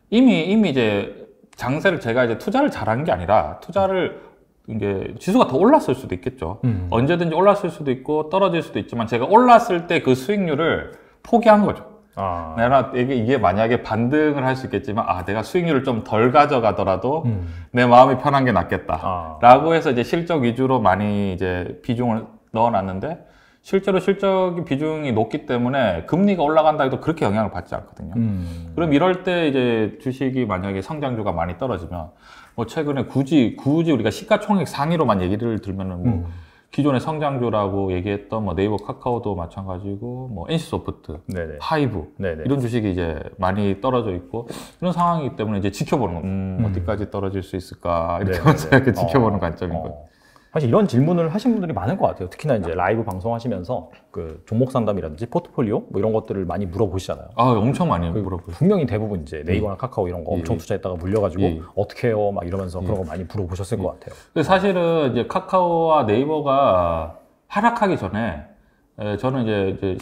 이미 이제 장세를 제가 이제 투자를 잘한 게 아니라 투자를 이제 지수가 더 올랐을 수도 있겠죠. 언제든지 올랐을 수도 있고 떨어질 수도 있지만 제가 올랐을 때 그 수익률을 포기한 거죠. 내가 이게 만약에 반등을 할 수 있겠지만 내가 수익률을 좀 덜 가져가더라도 내 마음이 편한 게 낫겠다 라고 해서 이제 실적 위주로 많이 이제 비중을 넣어놨는데 실제로 실적이 비중이 높기 때문에 금리가 올라간다 해도 그렇게 영향을 받지 않거든요. 그럼 이럴 때 이제 주식이 만약에 성장주가 많이 떨어지면 뭐 최근에 굳이 우리가 시가총액 상위로만 얘기를 들면은 뭐 기존의 성장주라고 얘기했던 뭐 네이버 카카오도 마찬가지고 뭐 NC소프트, 하이브 이런 주식이 이제 많이 떨어져 있고 이런 상황이기 때문에 이제 지켜보는 거 어디까지 떨어질 수 있을까 이렇게 하면서 이렇게 지켜보는 관점인 거예요. 사실 이런 질문을 하신 분들이 많은 것 같아요. 특히나 이제 라이브 방송하시면서 그 종목 상담이라든지 포트폴리오 뭐 이런 것들을 많이 물어보시잖아요. 엄청 많이 물어보세요. 분명히 대부분 이제 네이버나 카카오 이런 거 엄청 투자했다가 물려가지고 어떻게 해요? 막 이러면서 그런 거 많이 물어보셨을 것 같아요. 근데 사실은 이제 카카오와 네이버가 하락하기 전에 저는 이제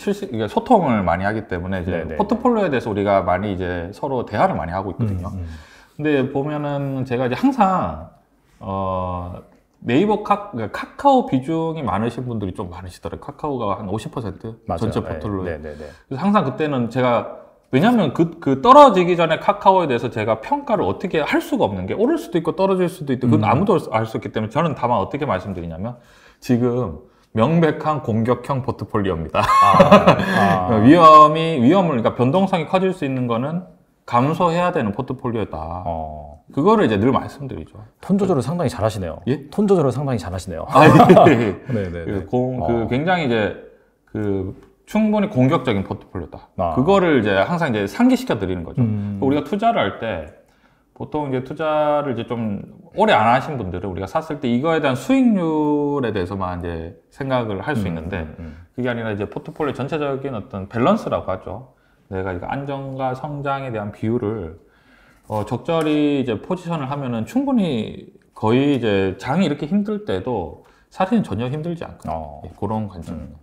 소통을 많이 하기 때문에 이제 포트폴리오에 대해서 우리가 많이 이제 서로 대화를 많이 하고 있거든요. 근데 보면은 제가 이제 항상 네이버 카카오 비중이 많으신 분들이 좀 많으시더라고요. 카카오가 한 50% 맞아요. 전체 포트폴리오에. 그래서 항상 그때는 제가 왜냐하면 그 떨어지기 전에 카카오에 대해서 제가 평가를 어떻게 할 수가 없는 게 오를 수도 있고 떨어질 수도 있고 그건 아무도 알 수 없기 때문에 저는 다만 어떻게 말씀드리냐면 지금 명백한 공격형 포트폴리오입니다. 위험을 그러니까 변동성이 커질 수 있는 거는 감소해야 되는 포트폴리오다. 그거를 이제 늘 말씀드리죠. 톤 조절을 상당히 잘하시네요. 예? 톤 조절을 상당히 잘하시네요. 네네. 굉장히 이제 충분히 공격적인 포트폴리오다. 그거를 이제 항상 이제 상기시켜 드리는 거죠. 우리가 투자를 할 때 보통 이제 투자를 이제 좀 오래 안 하신 분들은 우리가 샀을 때 이거에 대한 수익률에 대해서만 이제 생각을 할 수 있는데 그게 아니라 이제 포트폴리오 전체적인 어떤 밸런스라고 하죠. 내가 이거 안정과 성장에 대한 비율을 적절히 이제 포지션을 하면은 충분히 거의 이제 장이 이렇게 힘들 때도 사실은 전혀 힘들지 않거든요. 그런 관점입니다.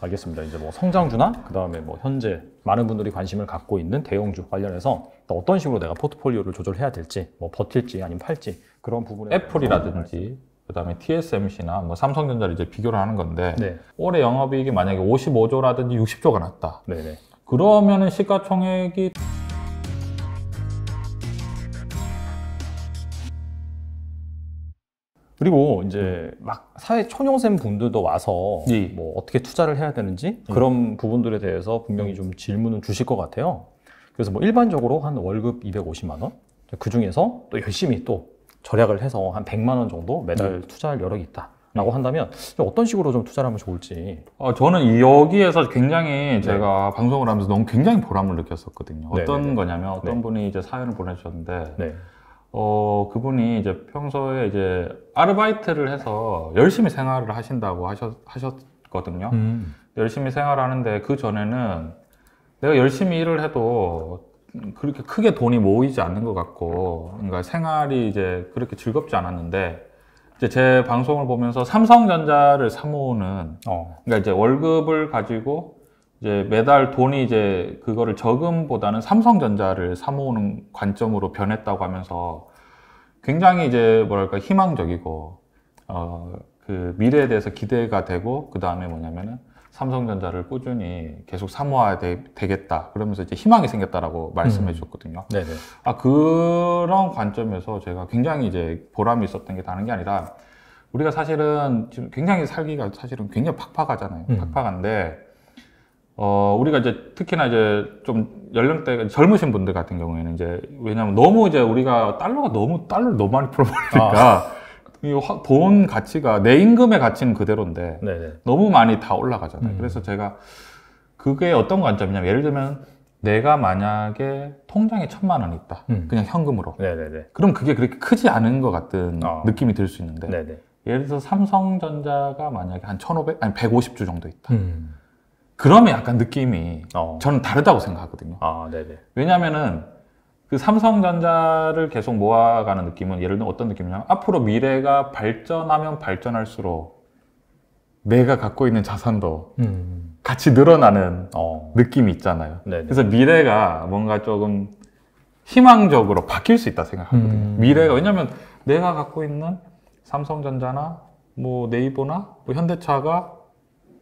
알겠습니다. 이제 뭐 성장주나 그다음에 뭐 현재 많은 분들이 관심을 갖고 있는 대형주 관련해서 또 어떤 식으로 내가 포트폴리오를 조절해야 될지, 뭐 버틸지 아니면 팔지 그런 부분에 애플이라든지 그다음에 TSMC나 뭐 삼성전자를 이제 비교를 하는 건데 네. 올해 영업이익이 만약에 55조라든지 60조가 났다. 네네. 그러면은 시가총액이 그리고 이제 막 사회 초년생 분들도 와서 예. 뭐 어떻게 투자를 해야 되는지 그런 부분들에 대해서 분명히 좀 질문은 주실 것 같아요. 그래서 뭐 일반적으로 한 월급 250만 원, 그 중에서 또 열심히 또 절약을 해서 한 100만 원 정도 매달 투자할 여력이 있다라고 한다면 어떤 식으로 좀 투자를 하면 좋을지. 저는 여기에서 굉장히 제가 방송을 하면서 너무 굉장히 보람을 느꼈었거든요. 어떤 네네네. 거냐면 어떤 네. 분이 이제 사연을 보내주셨는데 네. 그분이 이제 평소에 이제 아르바이트를 해서 열심히 생활을 하신다고 하셨거든요. 열심히 생활하는데 그 전에는 내가 열심히 일을 해도 그렇게 크게 돈이 모이지 않는 것 같고, 그러니까 생활이 이제 그렇게 즐겁지 않았는데, 이제 제 방송을 보면서 삼성전자를 사모으는, 그러니까 이제 월급을 가지고 이제 매달 돈이 이제 그거를 저금보다는 삼성전자를 사모으는 관점으로 변했다고 하면서 굉장히 이제 뭐랄까 희망적이고 그 미래에 대해서 기대가 되고, 그 다음에 뭐냐면은 삼성전자를 꾸준히 계속 사모해야 되겠다 그러면서 이제 희망이 생겼다라고 말씀해 주셨거든요. 네네. 그런 관점에서 제가 굉장히 이제 보람이 있었던 게 다른 게 아니라, 우리가 사실은 지금 굉장히 살기가 사실은 굉장히 팍팍하잖아요. 팍팍한데 우리가 이제 특히나 이제 좀 연령대가 젊으신 분들 같은 경우에는 이제 왜냐면 너무 이제 우리가 달러를 너무 많이 풀어버리니까 이 돈 가치가 내 임금의 가치는 그대로인데 네네. 너무 많이 다 올라가잖아요. 그래서 제가 그게 어떤 관점이냐면, 예를 들면 내가 만약에 통장에 1,000만 원이 있다. 그냥 현금으로. 네네네. 그럼 그게 그렇게 크지 않은 것 같은 느낌이 들 수 있는데, 네네. 예를 들어서 삼성전자가 만약에 한 150주 정도 있다. 그러면 약간 느낌이 저는 다르다고 생각하거든요. 네네. 왜냐면은 그 삼성전자를 계속 모아가는 느낌은 예를 들면 어떤 느낌이냐면, 앞으로 미래가 발전하면 발전할수록 내가 갖고 있는 자산도 같이 늘어나는 느낌이 있잖아요. 네네. 그래서 미래가 뭔가 조금 희망적으로 바뀔 수 있다 생각하거든요. 미래가, 왜냐면 내가 갖고 있는 삼성전자나 뭐 네이버나 뭐 현대차가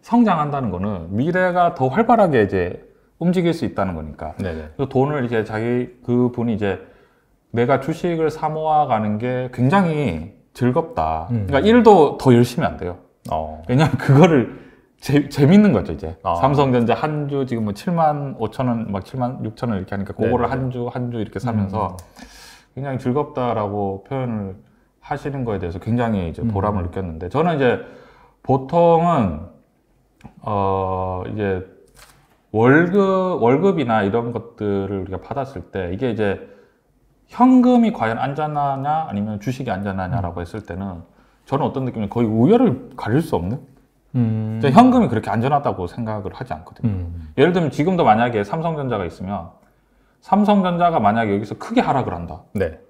성장한다는 거는 미래가 더 활발하게 이제 움직일 수 있다는 거니까. 네네. 그래서 돈을 이제 그분이 이제 내가 주식을 사모아가는 게 굉장히 즐겁다. 그러니까 일도 더 열심히 안 돼요. 왜냐면 그거를 재밌는 거죠, 이제. 삼성전자 한 주 지금 뭐 7만 5천 원, 막 7만 6천 원 이렇게 하니까 그거를 한 주 이렇게 사면서 굉장히 즐겁다라고 표현을 하시는 거에 대해서 굉장히 이제 보람을 느꼈는데, 저는 이제 보통은 이제 월급이나 이런 것들을 우리가 받았을 때 이게 이제 현금이 과연 안전하냐 아니면 주식이 안전하냐라고 했을 때는 저는 어떤 느낌이냐면 거의 우열을 가릴 수 없는? 현금이 그렇게 안전하다고 생각을 하지 않거든요. 예를 들면 지금도 만약에 삼성전자가 있으면 삼성전자가 만약에 여기서 크게 하락을 한다. 네.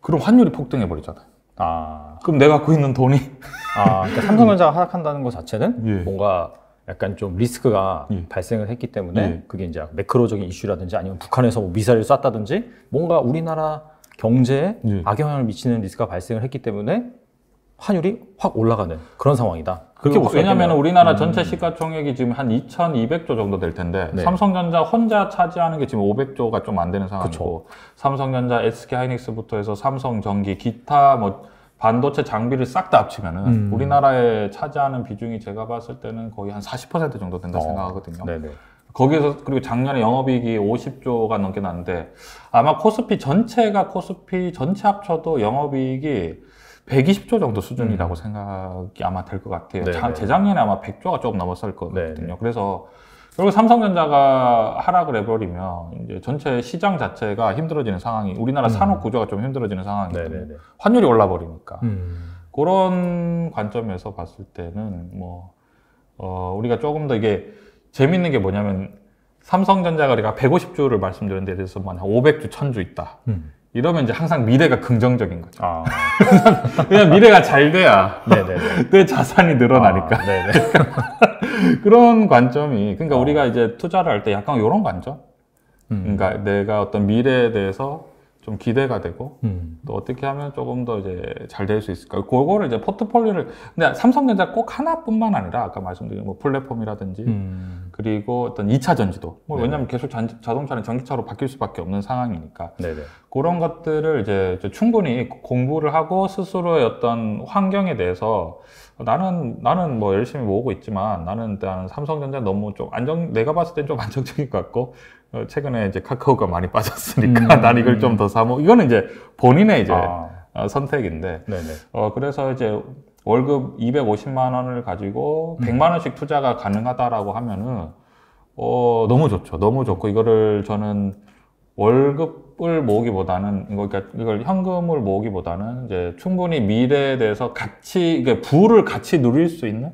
그럼 환율이 폭등해 버리잖아요. 그럼 내가 갖고 있는 돈이 그러니까 삼성전자가 하락한다는 것 자체는 예. 뭔가 약간 좀 리스크가 발생을 했기 때문에 그게 이제 매크로적인 이슈라든지 아니면 북한에서 뭐 미사일을 쐈다든지 뭔가 우리나라 경제에 악영향을 미치는 리스크가 발생을 했기 때문에 환율이 확 올라가는 그런 상황이다. 왜냐하면 우리나라 전체 시가총액이 지금 한 2,200조 정도 될 텐데 삼성전자 혼자 차지하는 게 지금 500조가 좀 안 되는 상황이고, 삼성전자, SK하이닉스부터 해서 삼성전기, 기타 뭐 반도체 장비를 싹 다 합치면은 우리나라에 차지하는 비중이 제가 봤을 때는 거의 한 40% 정도 된다 생각하거든요. 네네. 거기에서 그리고 작년에 영업이익이 50조가 넘게 났는데, 아마 코스피 전체 합쳐도 영업이익이 120조 정도 수준이라고 생각이 아마 될 것 같아요. 재작년에 아마 100조가 조금 넘었을 거거든요. 네네. 그래서 결국 삼성전자가 하락을 해버리면 이제 전체 시장 자체가 힘들어지는 상황이, 우리나라 산업 구조가 좀 힘들어지는 상황이거든요. 환율이 올라버리니까. 그런 관점에서 봤을 때는 뭐 우리가 조금 더 이게 재밌는 게 뭐냐면, 삼성전자가 우리가 150주를 말씀드린 데 대해서 뭐 한 500주, 1000주 있다. 이러면 이제 항상 미래가 긍정적인 거죠. 왜냐면 미래가 잘 돼야 내 자산이 늘어나니까. 그런 관점이, 그러니까 우리가 이제 투자를 할 때 약간 이런 관점? 그러니까 내가 어떤 미래에 대해서 좀 기대가 되고, 또 어떻게 하면 조금 더 이제 잘 될 수 있을까? 그거를 이제 포트폴리오를, 근데 삼성전자 꼭 하나뿐만 아니라, 아까 말씀드린 뭐 플랫폼이라든지, 그리고 어떤 2차 전지도. 뭐 왜냐면 계속 자동차는 전기차로 바뀔 수밖에 없는 상황이니까. 네네. 그런 것들을 이제 충분히 공부를 하고 스스로의 어떤 환경에 대해서 나는 뭐 열심히 모으고 있지만 나는 삼성전자 너무 좀 내가 봤을 땐 좀 안정적인 것 같고, 최근에 이제 카카오가 많이 빠졌으니까 난 이걸 좀 더 사모. 이거는 이제 본인의 이제 선택인데. 네네. 그래서 이제 월급 250만 원을 가지고 100만 원씩 투자가 가능하다라고 하면은 너무 좋죠. 너무 좋고 이거를 저는 월급을 모으기보다는 이걸 현금을 모으기보다는 이제 충분히 미래에 대해서 이게 부를 같이 누릴 수 있는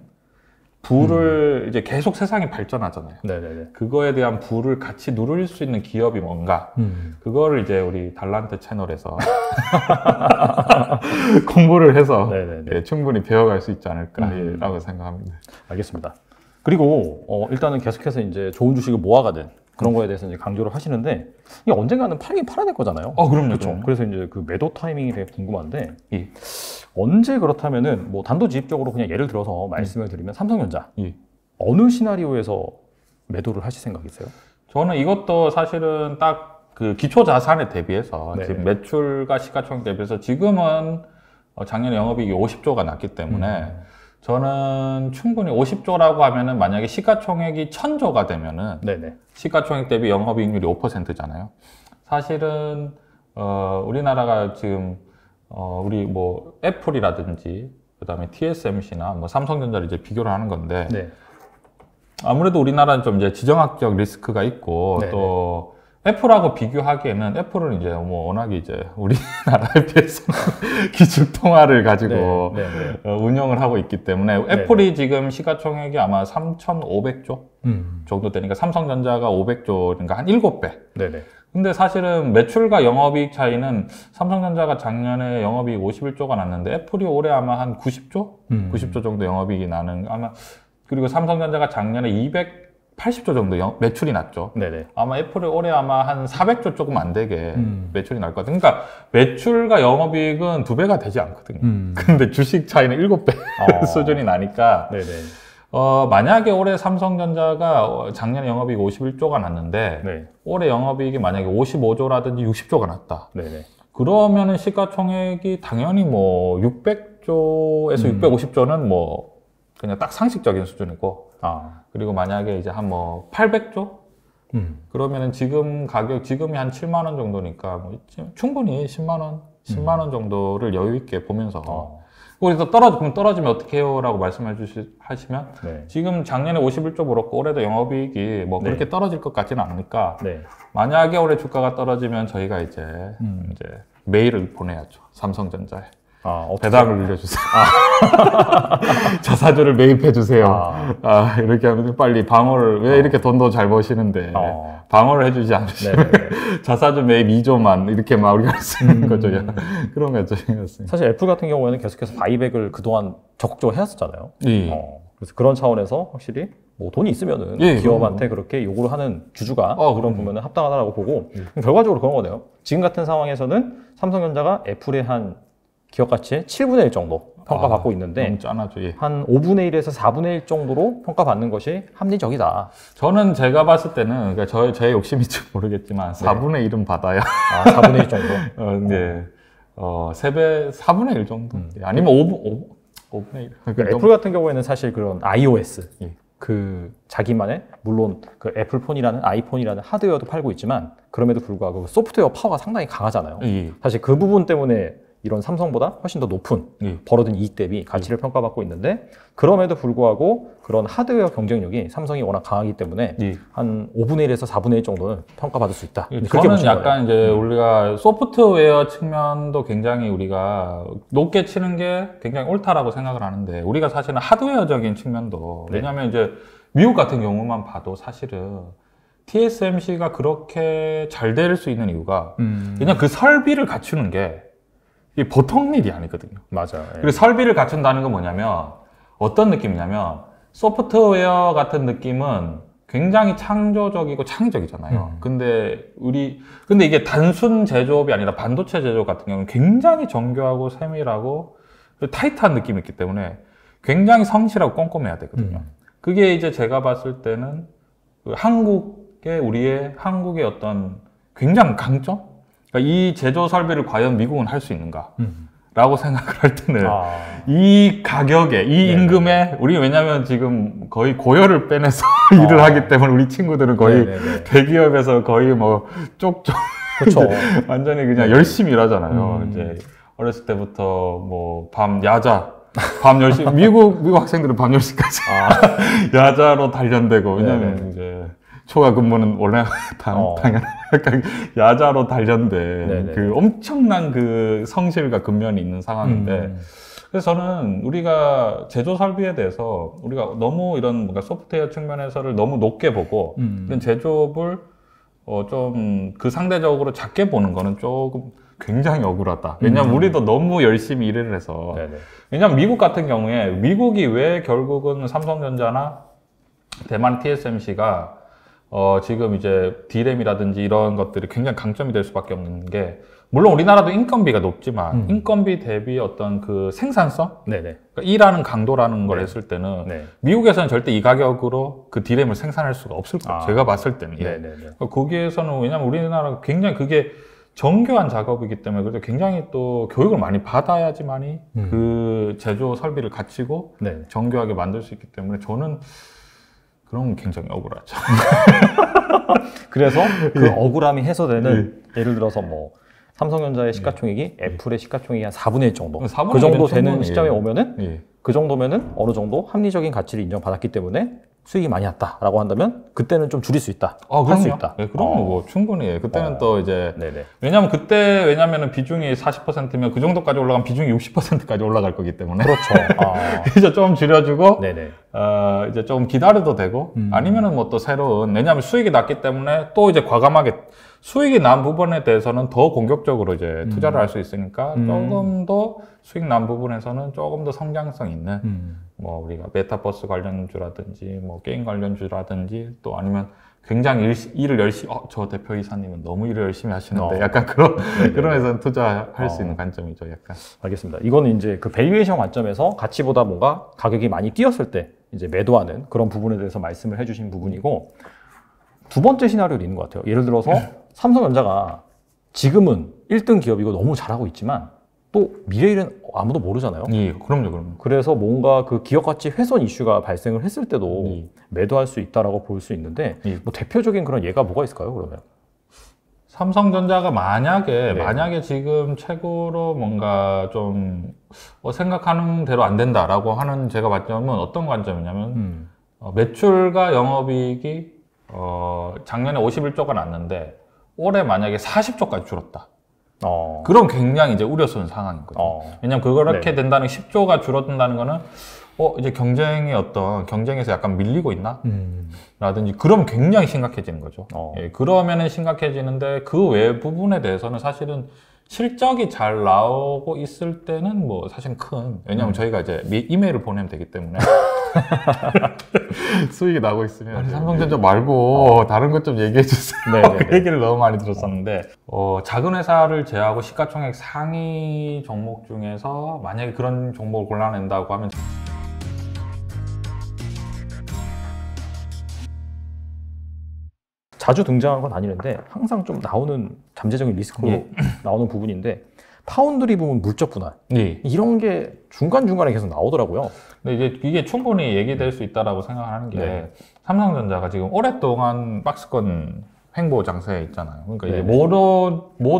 부를 이제 계속 세상이 발전하잖아요. 네네네. 그거에 대한 부를 같이 누릴 수 있는 기업이 뭔가 그거를 이제 우리 달란트 채널에서 공부를 해서 예, 충분히 배워갈 수 있지 않을까라고 생각합니다. 알겠습니다. 그리고 일단은 계속해서 이제 좋은 주식을 모아가든 그런 거에 대해서 이제 강조를 하시는데 이게 언젠가는 팔긴 팔아야 될 거잖아요. 그럼요. 그렇죠. 그래서 이제 그 매도 타이밍이 되게 궁금한데 언제 그렇다면은 뭐 단도직입적으로 그냥 예를 들어서 말씀을 드리면 삼성전자 어느 시나리오에서 매도를 하실 생각이세요? 저는 이것도 사실은 딱 그 기초 자산에 대비해서 지금 매출과 시가총액 대비해서 지금은 작년에 영업이익이 50조가 났기 때문에 저는 충분히 50조라고 하면은 만약에 시가총액이 1000조가 되면은 시가총액 대비 영업이익률이 5%잖아요. 사실은 우리나라가 지금 우리 뭐 애플이라든지 그다음에 TSMC나 뭐 삼성전자를 이제 비교를 하는 건데 아무래도 우리나라는 좀 이제 지정학적 리스크가 있고 또 애플하고 비교하기에는 애플은 이제 뭐 워낙에 이제 우리나라에 비해서 기술 통화를 가지고 운영을 하고 있기 때문에 애플이 지금 시가총액이 아마 3,500조 정도 되니까 삼성전자가 500조, 그러니까 한 7배. 근데 사실은 매출과 영업이익 차이는 삼성전자가 작년에 영업이익 51조가 났는데 애플이 올해 아마 한 90조? 90조 정도 영업이익이 나는 아마, 그리고 삼성전자가 작년에 280조 정도 매출이 났죠. 아마 애플이 올해 아마 한 400조 조금 안 되게 매출이 날 것 같아요. 그러니까 매출과 영업이익은 2배가 되지 않거든요. 근데 주식 차이는 7배 수준이 나니까 만약에 올해 삼성전자가 작년에 영업이익 51조가 났는데 올해 영업이익이 만약에 55조라든지 60조가 났다. 그러면은 시가총액이 당연히 뭐 600조에서 650조는 뭐 그냥 딱 상식적인 수준이고 그리고 만약에 이제 한 뭐 800조? 그러면은 지금 지금이 한 7만 원 정도니까 뭐 충분히 10만 원 정도를 여유 있게 보면서 그래서 떨어지면 어떻게 해요? 라고 말씀해 하시면 지금 작년에 51조 벌었고 올해도 영업이익이 뭐 그렇게 떨어질 것 같지는 않으니까 만약에 올해 주가가 떨어지면 저희가 이제 메일을 보내야죠. 삼성전자에. 배당을 늘려주세요. 자사주를 매입해주세요. 이렇게 하면 빨리 방어를, 왜 이렇게 돈도 잘 버시는데, 방어를 해주지 않으시면, 자사주 매입 2조만, 이렇게 막 우리가 할 수 있는 거죠. 그런 거죠. 사실 애플 같은 경우에는 계속해서 바이백을 그동안 적극적으로 해왔었잖아요. 그래서 그런 차원에서 확실히 뭐 돈이 있으면은 기업한테 그렇게 요구를 하는 주주가 그런 보면은 합당하다라고 보고, 결과적으로 그런 거네요. 지금 같은 상황에서는 삼성전자가 애플의 한 기업 가치의 7분의 1 정도 평가받고 있는데 너무 짠하죠. 한 5분의 1에서 4분의 1 정도로 평가받는 것이 합리적이다. 저는 제가 봤을 때는 그러니까 제 욕심인지 모르겠지만 4분의 1은 받아야 4분의 1 정도. 이제 3배 4분의 1 정도. 아니면 5분의 1. 그러니까 애플 같은 경우에는 사실 그런 iOS 그 자기만의 물론 그 애플폰이라는 아이폰이라는 하드웨어도 팔고 있지만 그럼에도 불구하고 소프트웨어 파워가 상당히 강하잖아요. 사실 그 부분 때문에 이런 삼성보다 훨씬 더 높은 벌어든 이익 대비 가치를 평가받고 있는데 그럼에도 불구하고 그런 하드웨어 경쟁력이 삼성이 워낙 강하기 때문에 한 5분의 1에서 4분의 1 정도는 평가받을 수 있다. 저는 약간 이제 우리가 소프트웨어 측면도 굉장히 우리가 높게 치는 게 굉장히 옳다라고 생각을 하는데 우리가 사실은 하드웨어적인 측면도 왜냐하면 이제 미국 같은 경우만 봐도 사실은 TSMC가 그렇게 잘 될 수 있는 이유가 그냥 그 설비를 갖추는 게 이게 보통 일이 아니거든요. 맞아. 그리고 설비를 갖춘다는 건 뭐냐면 어떤 느낌이냐면 소프트웨어 같은 느낌은 굉장히 창조적이고 창의적이잖아요. 근데 이게 단순 제조업이 아니라 반도체 제조업 같은 경우는 굉장히 정교하고 세밀하고 타이트한 느낌이 있기 때문에 굉장히 성실하고 꼼꼼해야 되거든요. 그게 이제 제가 봤을 때는 우리의 한국의 어떤 굉장한 강점? 그러니까 이 제조 설비를 과연 미국은 할 수 있는가? 라고 생각을 할 때는 이 가격에, 이 임금에 우리 왜냐면 지금 거의 고열을 빼내서 일을 하기 때문에 우리 친구들은 거의 대기업에서 거의 뭐 쪽쪽 그렇죠. 완전히 그냥 열심히 일하잖아요. 이제 어렸을 때부터 뭐 밤 10시 미국 학생들은 밤 10시까지 야자로 단련되고 왜냐면 이제 초과 근무는 원래 당연한 야자로 단련된 그 엄청난 그 성실과 근면이 있는 상황인데 그래서 저는 우리가 제조 설비에 대해서 우리가 너무 이런 뭔가 소프트웨어 측면에서를 너무 높게 보고 이런 제조업을 좀 그 상대적으로 작게 보는 거는 조금 굉장히 억울하다. 왜냐면 우리도 너무 열심히 일을 해서 왜냐면 미국 같은 경우에 미국이 왜 결국은 삼성전자나 대만 TSMC가 지금 이제 D램이라든지 이런 것들이 굉장히 강점이 될 수밖에 없는 게 물론 우리나라도 인건비가 높지만 인건비 대비 어떤 그 생산성? 그러니까 일하는 강도라는 걸 했을 때는 미국에서는 절대 이 가격으로 그 D램을 생산할 수가 없을 거예요. 제가 봤을 때는. 그러니까 거기에서는 왜냐면 우리나라가 굉장히 그게 정교한 작업이기 때문에 그래도 굉장히 또 교육을 많이 받아야지만이 그 제조 설비를 갖추고 정교하게 만들 수 있기 때문에 저는 그런 건 굉장히 억울하죠. 그래서 그 억울함이 해소되는 예를 들어서 뭐 삼성전자의 시가총액이 애플의 시가총액이 한 4분의 1 정도 그 정도 되는 시점에 오면은 그 정도면은 어느 정도 합리적인 가치를 인정받았기 때문에 수익이 많이 났다라고 한다면 그때는 좀 줄일 수 있다. 할 수 있다. 그럼 뭐 충분히 그때는 또 이제 왜냐면은 비중이 40%면 그 정도까지 올라가면 비중이 60%까지 올라갈 거기 때문에 그렇죠. 이제 좀 줄여주고 이제 좀 기다려도 되고 아니면은 뭐 또 새로운 왜냐면 수익이 났기 때문에 또 이제 과감하게 수익이 난 부분에 대해서는 더 공격적으로 이제 투자를 할 수 있으니까 조금 더 수익 난 부분에서는 조금 더 성장성 있는 뭐 우리가 메타버스 관련주라든지 뭐 게임 관련주라든지 또 아니면 굉장히 일을 열심히 저 대표이사님은 너무 일을 열심히 하시는데 약간 그런 회사는 투자할 수 있는 관점이죠. 약간. 알겠습니다. 이거는 이제 그 밸류에이션 관점에서 가치보다 뭔가 가격이 많이 뛰었을 때 이제 매도하는 그런 부분에 대해서 말씀을 해주신 부분이고 두 번째 시나리오도 있는 것 같아요. 예를 들어서 삼성전자가 지금은 1등 기업이고 너무 잘하고 있지만 또 미래일은 아무도 모르잖아요. 그럼요. 그래서 뭔가 그 기업 가치 훼손 이슈가 발생을 했을 때도 매도할 수 있다라고 볼 수 있는데 뭐 대표적인 그런 예가 뭐가 있을까요, 그러면? 삼성전자가 만약에 지금 최고로 뭔가 좀 생각하는 대로 안 된다라고 하는 제가 관점은 어떤 관점이냐면 매출과 영업이익이 작년에 51조가 났는데 올해 만약에 40조까지 줄었다. 그럼 굉장히 이제 우려스러운 상황이거든요. 왜냐면 그렇게 된다는 10조가 줄어든다는 거는 이제 경쟁에서 약간 밀리고 있나? 라든지 그러면 굉장히 심각해지는 거죠. 그러면은 심각해지는데 그 외 부분에 대해서는 사실은 실적이 잘 나오고 있을 때는 뭐 사실은 왜냐면 저희가 이제 이메일을 보내면 되기 때문에 수익이 나고 있으면 삼성전자 말고 다른 것 좀 얘기해 주세요. 그 얘기를 너무 많이 들었었는데 작은 회사를 제외하고 시가총액 상위 종목 중에서 만약에 그런 종목을 골라낸다고 하면 자주 등장하는 건 아니는데 항상 좀 나오는 잠재적인 리스크로 나오는 부분인데 파운드리 부분 물적 분할 이런 게 중간중간에 계속 나오더라고요. 근데 이게 충분히 얘기될 수 있다라고 생각하는 게 삼성전자가 지금 오랫동안 박스권 횡보 장세에 있잖아요. 그러니까 이게 못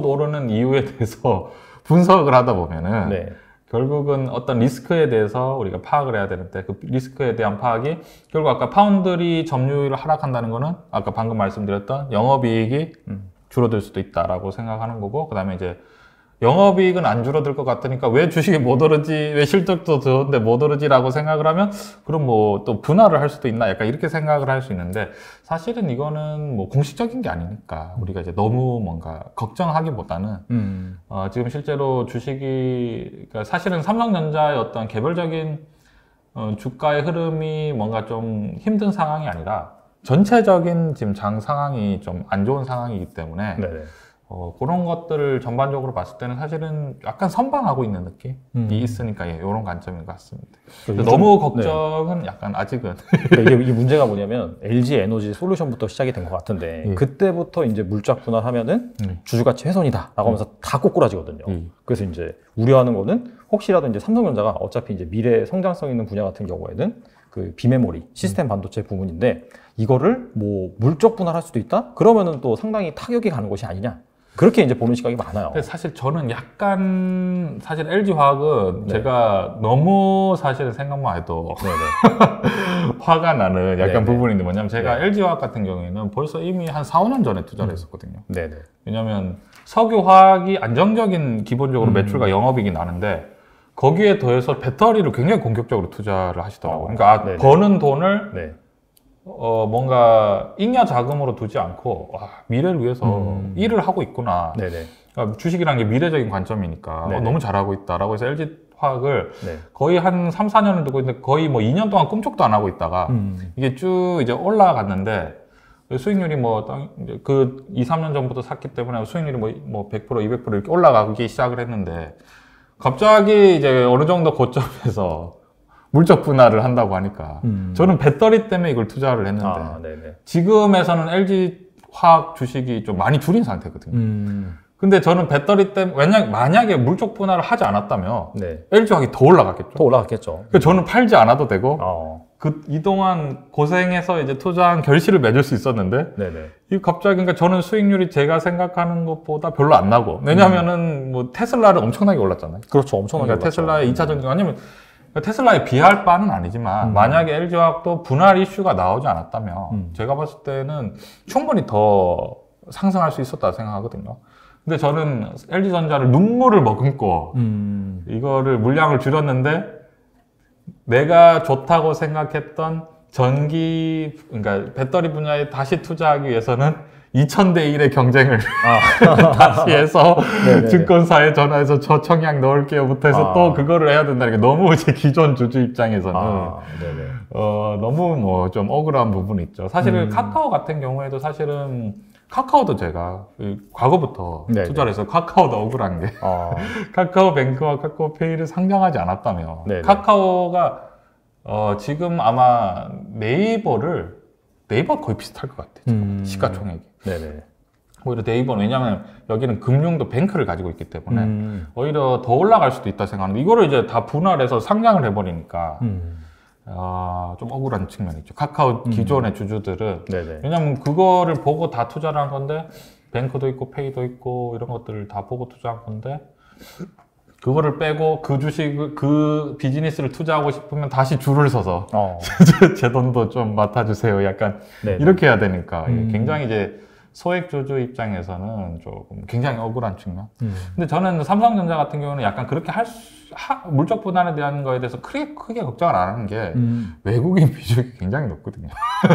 오르는 이유에 대해서 분석을 하다 보면은 결국은 어떤 리스크에 대해서 우리가 파악을 해야 되는데 그 리스크에 대한 파악이 결국 아까 파운드리 점유율을 하락한다는 거는 아까 방금 말씀드렸던 영업이익이 줄어들 수도 있다라고 생각하는 거고 그다음에 이제 영업이익은 안 줄어들 것 같으니까 왜 주식이 못 오르지 왜 실적도 좋은데 못 오르지라고 생각을 하면 그럼 뭐 또 분할을 할 수도 있나 약간 이렇게 생각을 할 수 있는데 사실은 이거는 뭐 공식적인 게 아니니까 우리가 이제 너무 뭔가 걱정하기보다는 지금 실제로 주식이 그러니까 사실은 삼성전자의 어떤 개별적인 주가의 흐름이 뭔가 좀 힘든 상황이 아니라 전체적인 지금 장 상황이 좀 안 좋은 상황이기 때문에 네네. 그런 것들을 전반적으로 봤을 때는 사실은 약간 선방하고 있는 느낌이 있으니까 이런 관점인 것 같습니다. 너무 걱정은 네. 약간 아직은. 그러니까 이게 문제가 뭐냐면 LG 에너지 솔루션부터 시작이 된 것 같은데 그때부터 이제 물적 분할하면은 주주가치 훼손이다라고 하면서 다 꼬꾸라지거든요. 그래서 이제 우려하는 거는 혹시라도 이제 삼성전자가 어차피 이제 미래 성장성 있는 분야 같은 경우에는 그 비메모리 시스템 반도체 부분인데 이거를 뭐 물적 분할할 수도 있다? 그러면은 또 상당히 타격이 가는 것이 아니냐? 그렇게 이제 보는 시각이 많아요. 근데 사실 저는 약간 사실 LG화학은 네. 제가 너무 사실 생각만 해도 화가 나는 약간 부분인데 뭐냐면 제가 LG화학 같은 경우에는 벌써 이미 한 4, 5년 전에 투자를 했었거든요. 왜냐면 석유화학이 안정적인 기본적으로 매출과 영업이익이 나는데 거기에 더해서 배터리를 굉장히 공격적으로 투자를 하시더라고요. 그러니까 버는 돈을 뭔가 잉여 자금으로 두지 않고 미래를 위해서 일을 하고 있구나. 그러니까 주식이라는 게 미래적인 관점이니까 너무 잘하고 있다라고 해서 LG화학을 거의 한 3, 4년을 두고 있는데 거의 뭐 2년 동안 꿈쩍도 안 하고 있다가 이게 쭉 이제 올라갔는데 수익률이 그 2, 3년 전부터 샀기 때문에 수익률이 뭐 100%, 200% 이렇게 올라가기 시작을 했는데 갑자기 이제 어느 정도 고점에서 물적 분할을 한다고 하니까 저는 배터리 때문에 이걸 투자를 했는데 지금에서는 LG화학 주식이 좀 많이 줄인 상태거든요. 근데 저는 배터리 때문에 만약에 물적 분할을 하지 않았다면 LG화학이 더 올라갔겠죠. 더 올라갔겠죠. 그러니까 저는 팔지 않아도 되고 이동안 고생해서 이제 투자한 결실을 맺을 수 있었는데 이 갑자기 그러니까 저는 수익률이 제가 생각하는 것보다 별로 안 나고 왜냐하면은 뭐 테슬라를 엄청나게 올랐잖아요. 그렇죠, 엄청나게 그러니까 테슬라의 2차 전지 아니면 테슬라에 비할 바는 아니지만 만약에 LG화학도 분할 이슈가 나오지 않았다면 제가 봤을 때는 충분히 더 상승할 수 있었다 생각하거든요. 근데 저는 LG전자를 눈물을 머금고 이거를 물량을 줄였는데 내가 좋다고 생각했던 그러니까 배터리 분야에 다시 투자하기 위해서는 2000대 1의 경쟁을 다시 해서 증권사에 전화해서 저 청약 넣을게요부터 해서 또 그거를 해야 된다는 게 너무 제 기존 주주 입장에서는 너무 뭐 좀 억울한 부분이 있죠. 사실은 카카오 같은 경우에도 사실은 카카오도 제가 과거부터 투자를 해서 카카오도 억울한 게 카카오뱅크와 카카오페이를 상장하지 않았다면 카카오가 지금 아마 네이버 거의 비슷할 것 같아요. 시가총액이. 오히려 네이버는 왜냐하면 여기는 금융도 뱅크를 가지고 있기 때문에 오히려 더 올라갈 수도 있다 생각하는데 이거를 이제 다 분할해서 상장을 해버리니까 좀 억울한 측면이 있죠. 카카오 기존의 주주들은 왜냐하면 그거를 보고 다 투자를 한 건데 뱅크도 있고 페이도 있고 이런 것들을 다 보고 투자한 건데 그거를 빼고 그 주식, 그 비즈니스를 투자하고 싶으면 다시 줄을 서서 제 돈도 좀 맡아주세요. 약간 이렇게 해야 되니까 굉장히 이제 소액주주 입장에서는 조금 굉장히 억울한 측면. 근데 저는 삼성전자 같은 경우는 약간 그렇게 물적 분할에 대한 거에 대해서 크게 걱정을 안 하는 게 외국인 비중이 굉장히 높거든요.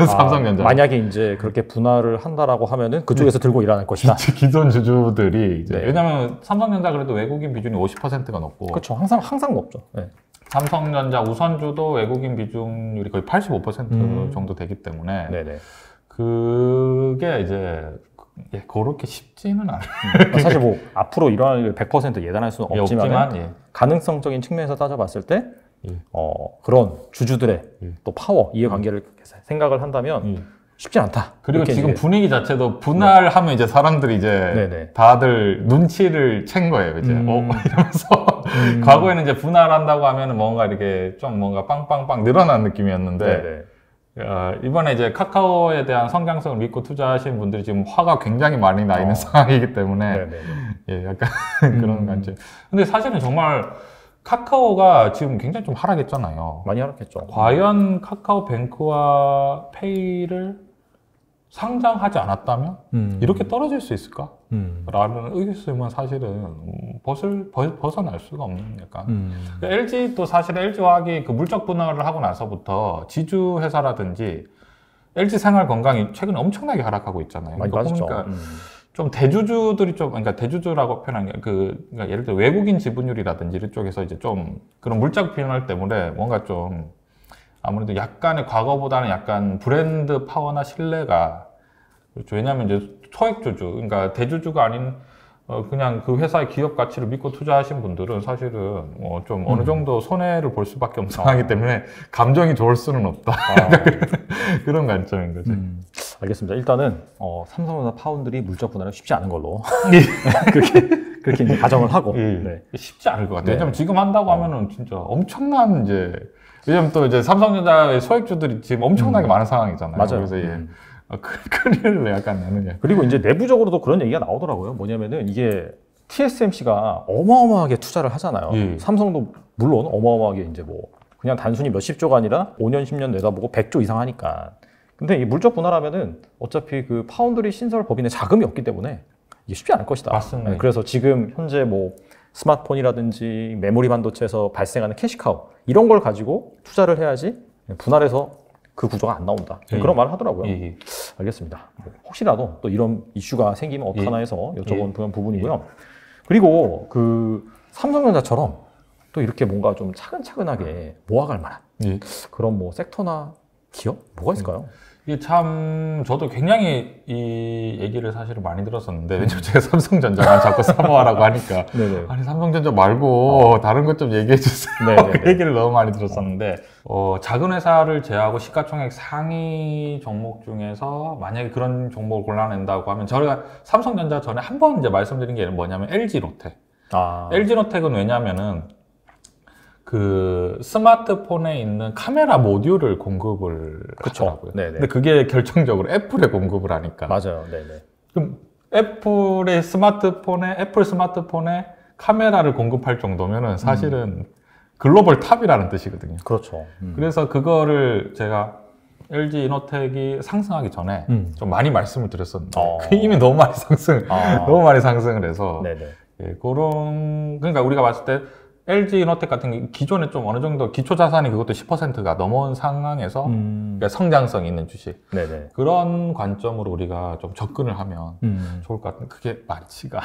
삼성전자. 만약에 이제 그렇게 분할을 한다라고 하면은 그쪽에서 들고 일어날 것이다. 기존 주주들이 이제 왜냐면 삼성전자 그래도 외국인 비중이 50%가 높고. 그렇죠. 항상 높죠. 삼성전자 우선주도 외국인 비중률이 거의 85% 정도 되기 때문에. 그게 이제 그렇게 쉽지는 않아요. 사실 뭐 앞으로 일어날 일 100% 예단할 수는 없지만 가능성적인 측면에서 따져봤을 때 그런 주주들의 또 파워, 이해관계를 생각을 한다면 쉽지 않다. 그리고 지금 분위기 자체도 분할하면 이제 사람들이 이제 다들 눈치를 챈 거예요. 이제 이러면서 과거에는 이제 분할한다고 하면은 뭔가 이렇게 좀 뭔가 빵빵빵 늘어난 느낌이었는데 이번에 이제 카카오에 대한 성장성을 믿고 투자하시는 분들이 지금 화가 굉장히 많이 나 있는 상황이기 때문에 약간 그런 관점. 근데 사실은 정말 카카오가 지금 굉장히 좀 하락했잖아요. 많이 하락했죠. 과연 카카오뱅크와 페이를 상장하지 않았다면 이렇게 떨어질 수 있을까? 라는 의구심은 사실은 벗어날 수가 없는 약간. LG도 사실 LG화학이 그 물적 분할을 하고 나서부터 지주 회사라든지 LG생활건강이 최근에 엄청나게 하락하고 있잖아요. 많이 빠졌죠. 그러니까 좀 대주주들이 그러니까 대주주라고 표현한 게 그러니까 예를 들어 외국인 지분율이라든지 이쪽에서 이제 좀 그런 물적 분할 때문에 뭔가 좀 아무래도 약간의 과거보다는 약간 브랜드 파워나 신뢰가 그렇죠. 왜냐하면 이제 소액주주, 그러니까 대주주가 아닌 그냥 그 회사의 기업 가치를 믿고 투자하신 분들은 사실은 좀 어느 정도 손해를 볼 수밖에 없는 상황이기 때문에 감정이 좋을 수는 없다. 그런 관점인 거죠. 알겠습니다. 일단은 삼성전자 파운드리 물적 분할은 쉽지 않은 걸로 그렇게 이제 가정을 하고 네. 쉽지 않을 것 같아요. 왜냐면 지금 한다고 하면은 진짜 엄청난 이제 왜냐면 또 이제 삼성전자의 소액주들이 지금 엄청나게 많은 상황이잖아요. 맞아요. 그래서 큰일을 약간 내느냐. 그리고 이제 내부적으로도 그런 얘기가 나오더라고요. 뭐냐면은 이게 TSMC가 어마어마하게 투자를 하잖아요. 삼성도 물론 어마어마하게 이제 뭐 그냥 단순히 몇십조가 아니라 5년, 10년 내다보고 100조 이상 하니까. 근데 이 물적 분할하면은 어차피 그 파운드리 신설 법인의 자금이 없기 때문에 이게 쉽지 않을 것이다. 맞습니다. 그래서 지금 현재 뭐 스마트폰이라든지 메모리 반도체에서 발생하는 캐시카우 이런 걸 가지고 투자를 해야지 분할해서 그 구조가 안 나온다. 그런 말을 하더라고요. 알겠습니다. 혹시라도 또 이런 이슈가 생기면 어떡하나 해서 여쭤본 그런 부분이고요. 그리고 그 삼성전자처럼 또 이렇게 뭔가 좀 차근차근하게 모아갈 만한 그런 뭐 섹터나 기업? 뭐가 있을까요? 이게 참 저도 굉장히 이 얘기를 사실은 많이 들었었는데 왜냐면 제가 삼성전자만 자꾸 사모하라고 하니까 아니 삼성전자 말고 다른 것 좀 얘기해 주세요. 그 얘기를 너무 많이 들었었는데 작은 회사를 제외하고 시가총액 상위 종목 중에서 만약에 그런 종목을 골라낸다고 하면 저희가 삼성전자 전에 한 번 이제 말씀드린 게 뭐냐면 LG노텍. LG노텍은 왜냐면은 그 스마트폰에 있는 카메라 모듈을 공급을 하더라고요. 근데 그게 결정적으로 애플에 공급을 하니까. 맞아요. 그럼 애플 스마트폰에 카메라를 공급할 정도면은 사실은 글로벌 탑이라는 뜻이거든요. 그렇죠. 그래서 그거를 제가 LG 이노텍이 상승하기 전에 좀 많이 말씀을 드렸었는데 이미 너무 많이 상승을 해서 그러니까 우리가 봤을 때 LG 이노텍 같은 게 기존에 좀 어느 정도 기초 자산이 그것도 10%가 넘어온 상황에서 그러니까 성장성 있는 주식 그런 관점으로 우리가 좀 접근을 하면 좋을 것 같은데 그게 많지가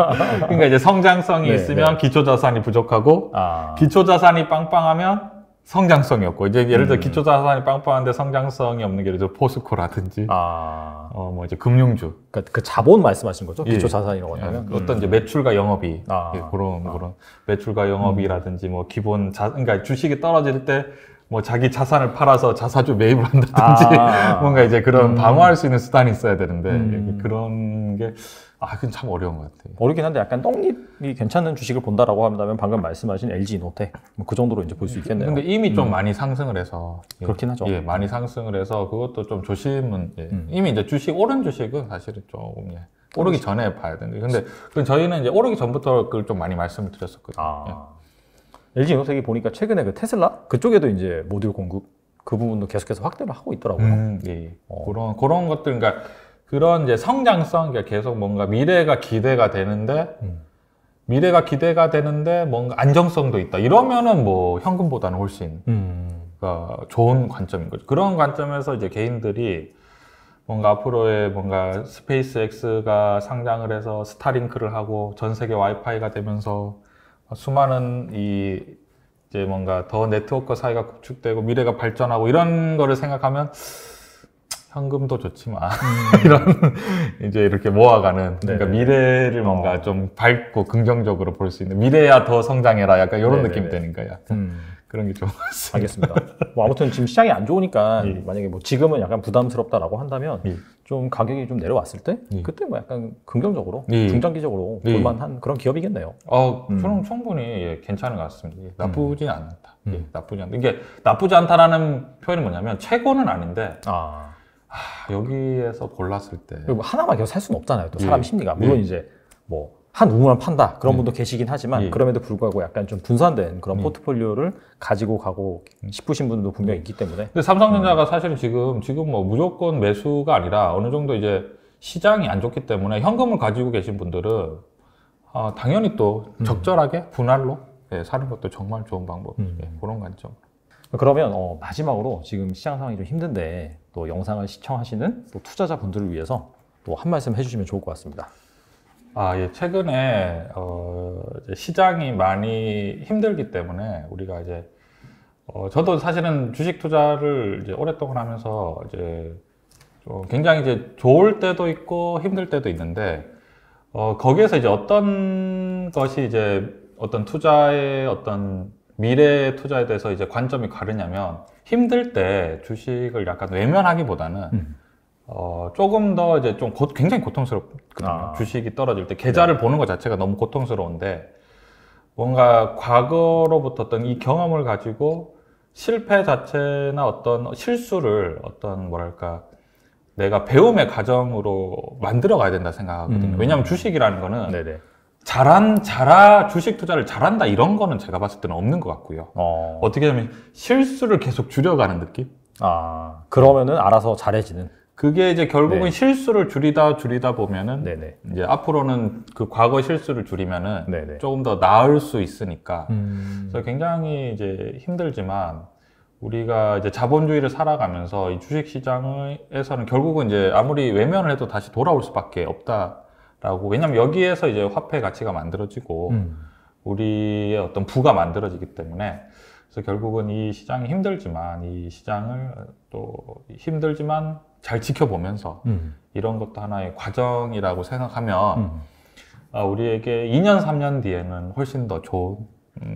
않아요. 그러니까 이제 성장성이 있으면 기초 자산이 부족하고 기초 자산이 빵빵하면 성장성이 없고 이제 예를 들어 기초 자산이 빵빵한데 성장성이 없는 게 예를 들어 포스코라든지 뭐 이제 금융주 그러니까 그 자본 말씀하시는 거죠? 기초 자산이라고 하면 어떤 이제 매출과 영업이 그런 매출과 영업이라든지 뭐 기본 그러니까 주식이 떨어질 때 뭐 자기 자산을 팔아서 자사주 매입을 한다든지 뭔가 이제 그런 방어할 수 있는 수단이 있어야 되는데 그런 게 그건 참 어려운 것 같아요. 어렵긴 한데 약간 떡잎이 괜찮은 주식을 본다라고 한다면 방금 말씀하신 LG 이노텍 뭐 그 정도로 이제 볼 수 있겠네요. 근데 이미 좀 많이 상승을 해서 그렇긴 하죠. 많이 상승을 해서 그것도 좀 조심은 이미 이제 오른 주식은 사실은 조금 오르기 전에 봐야 되는데 근데 저희는 이제 오르기 전부터 그걸 좀 많이 말씀을 드렸었거든요. LG 이노텍이 보니까 최근에 그 테슬라 그쪽에도 이제 모듈 공급 그 부분도 계속해서 확대를 하고 있더라고요. 그런 것들 그러니까 그런 이제 성장성 계속 뭔가 미래가 기대가 되는데 뭔가 안정성도 있다. 이러면은 뭐 현금보다는 훨씬 좋은 관점인 거죠. 그런 관점에서 이제 개인들이 뭔가 앞으로의 뭔가 스페이스X가 상장을 해서 스타링크를 하고 전 세계 와이파이가 되면서 수많은 이제 뭔가 더 네트워크 사이가 구축되고 미래가 발전하고 이런 거를 생각하면 현금도 좋지만 이런 이제 이렇게 모아가는 그러니까 미래를 뭔가 좀 밝고 긍정적으로 볼 수 있는 미래야 더 성장해라 약간 이런 느낌 되니까 약간 그런 게 좋은 것 같습니다. 알겠습니다. 뭐 아무튼 지금 시장이 안 좋으니까 만약에 뭐 지금은 약간 부담스럽다라고 한다면 좀 가격이 좀 내려왔을 때 그때 뭐 약간 긍정적으로 중장기적으로 볼만한 그런 기업이겠네요. 저는 충분히 괜찮은 것 같습니다. 나쁘진 않다. 나쁘지 않다. 이게 나쁘지 않다라는 표현이 뭐냐면 최고는 아닌데 여기에서 골랐을 때 그리고 하나만 계속 살 수는 없잖아요. 또 사람 심리가 물론 이제 뭐 한 우물만 판다 그런 분도 계시긴 하지만 그럼에도 불구하고 약간 좀 분산된 그런 포트폴리오를 가지고 가고 싶으신 분도 분명히 있기 때문에. 근데 삼성전자가 사실은 지금 뭐 무조건 매수가 아니라 어느 정도 이제 시장이 안 좋기 때문에 현금을 가지고 계신 분들은 당연히 또 적절하게 분할로 사는 것도 정말 좋은 방법. 그런 관점. 그러면 마지막으로 지금 시장 상황이 좀 힘든데 또 영상을 시청하시는 또 투자자분들을 위해서 또 한 말씀 해주시면 좋을 것 같습니다. 최근에 시장이 많이 힘들기 때문에 우리가 이제 저도 사실은 주식 투자를 이제 오랫동안 하면서 이제 좀 굉장히 이제 좋을 때도 있고 힘들 때도 있는데, 거기에서 이제 어떤 것이 이제 어떤 투자의 어떤 미래 투자에 대해서 이제 관점이 가르냐면, 힘들 때 주식을 약간 외면하기보다는 조금 더 이제 좀 굉장히 고통스럽거든요. 주식이 떨어질 때 계좌를 보는 것 자체가 너무 고통스러운데, 뭔가 과거로부터 어떤 이 경험을 가지고 실패 자체나 어떤 실수를 어떤 뭐랄까 내가 배움의 과정으로 만들어 가야 된다 생각하거든요. 왜냐하면 주식이라는 거는 네네. 주식 투자를 잘한다 이런 거는 제가 봤을 때는 없는 것 같고요. 어떻게 보면 실수를 계속 줄여가는 느낌? 그러면은 알아서 잘해지는. 그게 이제 결국은 실수를 줄이다 보면은 네네. 이제 앞으로는 그 과거 실수를 줄이면은 네네. 조금 더 나을 수 있으니까. 그래서 굉장히 이제 힘들지만 우리가 이제 자본주의를 살아가면서 이 주식 시장에서는 결국은 이제 아무리 외면을 해도 다시 돌아올 수밖에 없다라고. 왜냐면 여기에서 이제 화폐 가치가 만들어지고 우리의 어떤 부가 만들어지기 때문에. 그래서 결국은 이 시장이 힘들지만 이 시장을 또 힘들지만 잘 지켜보면서 이런 것도 하나의 과정이라고 생각하면 우리에게 2년, 3년 뒤에는 훨씬 더 좋은,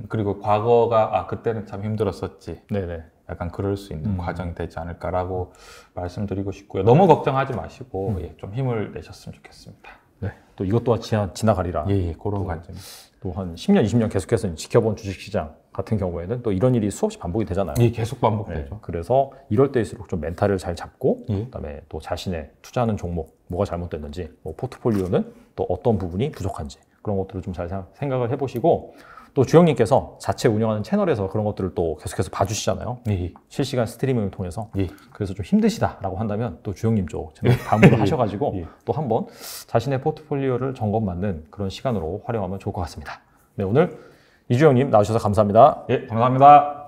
그리고 과거가 그때는 참 힘들었었지. 네네. 약간 그럴 수 있는 과정이 되지 않을까라고 말씀드리고 싶고요. 너무 걱정하지 마시고 좀 힘을 내셨으면 좋겠습니다. 네. 또 이것 또한 지나가리라. 그런 관점. 또 한 10년, 20년 계속해서 지켜본 주식시장 같은 경우에는 또 이런 일이 수없이 반복이 되잖아요. 계속 반복되죠. 네. 그래서 이럴 때일수록 좀 멘탈을 잘 잡고 그다음에 또 자신의 투자하는 종목 뭐가 잘못됐는지, 뭐 포트폴리오는 또 어떤 부분이 부족한지 그런 것들을 좀 잘 생각을 해보시고, 또 주영님께서 자체 운영하는 채널에서 그런 것들을 또 계속해서 봐주시잖아요. 실시간 스트리밍을 통해서. 그래서 좀 힘드시다라고 한다면 또 주영님 쪽 채널 방문을 하셔가지고 또 한번 자신의 포트폴리오를 점검받는 그런 시간으로 활용하면 좋을 것 같습니다. 네, 오늘 이주영님 나와주셔서 감사합니다. 감사합니다.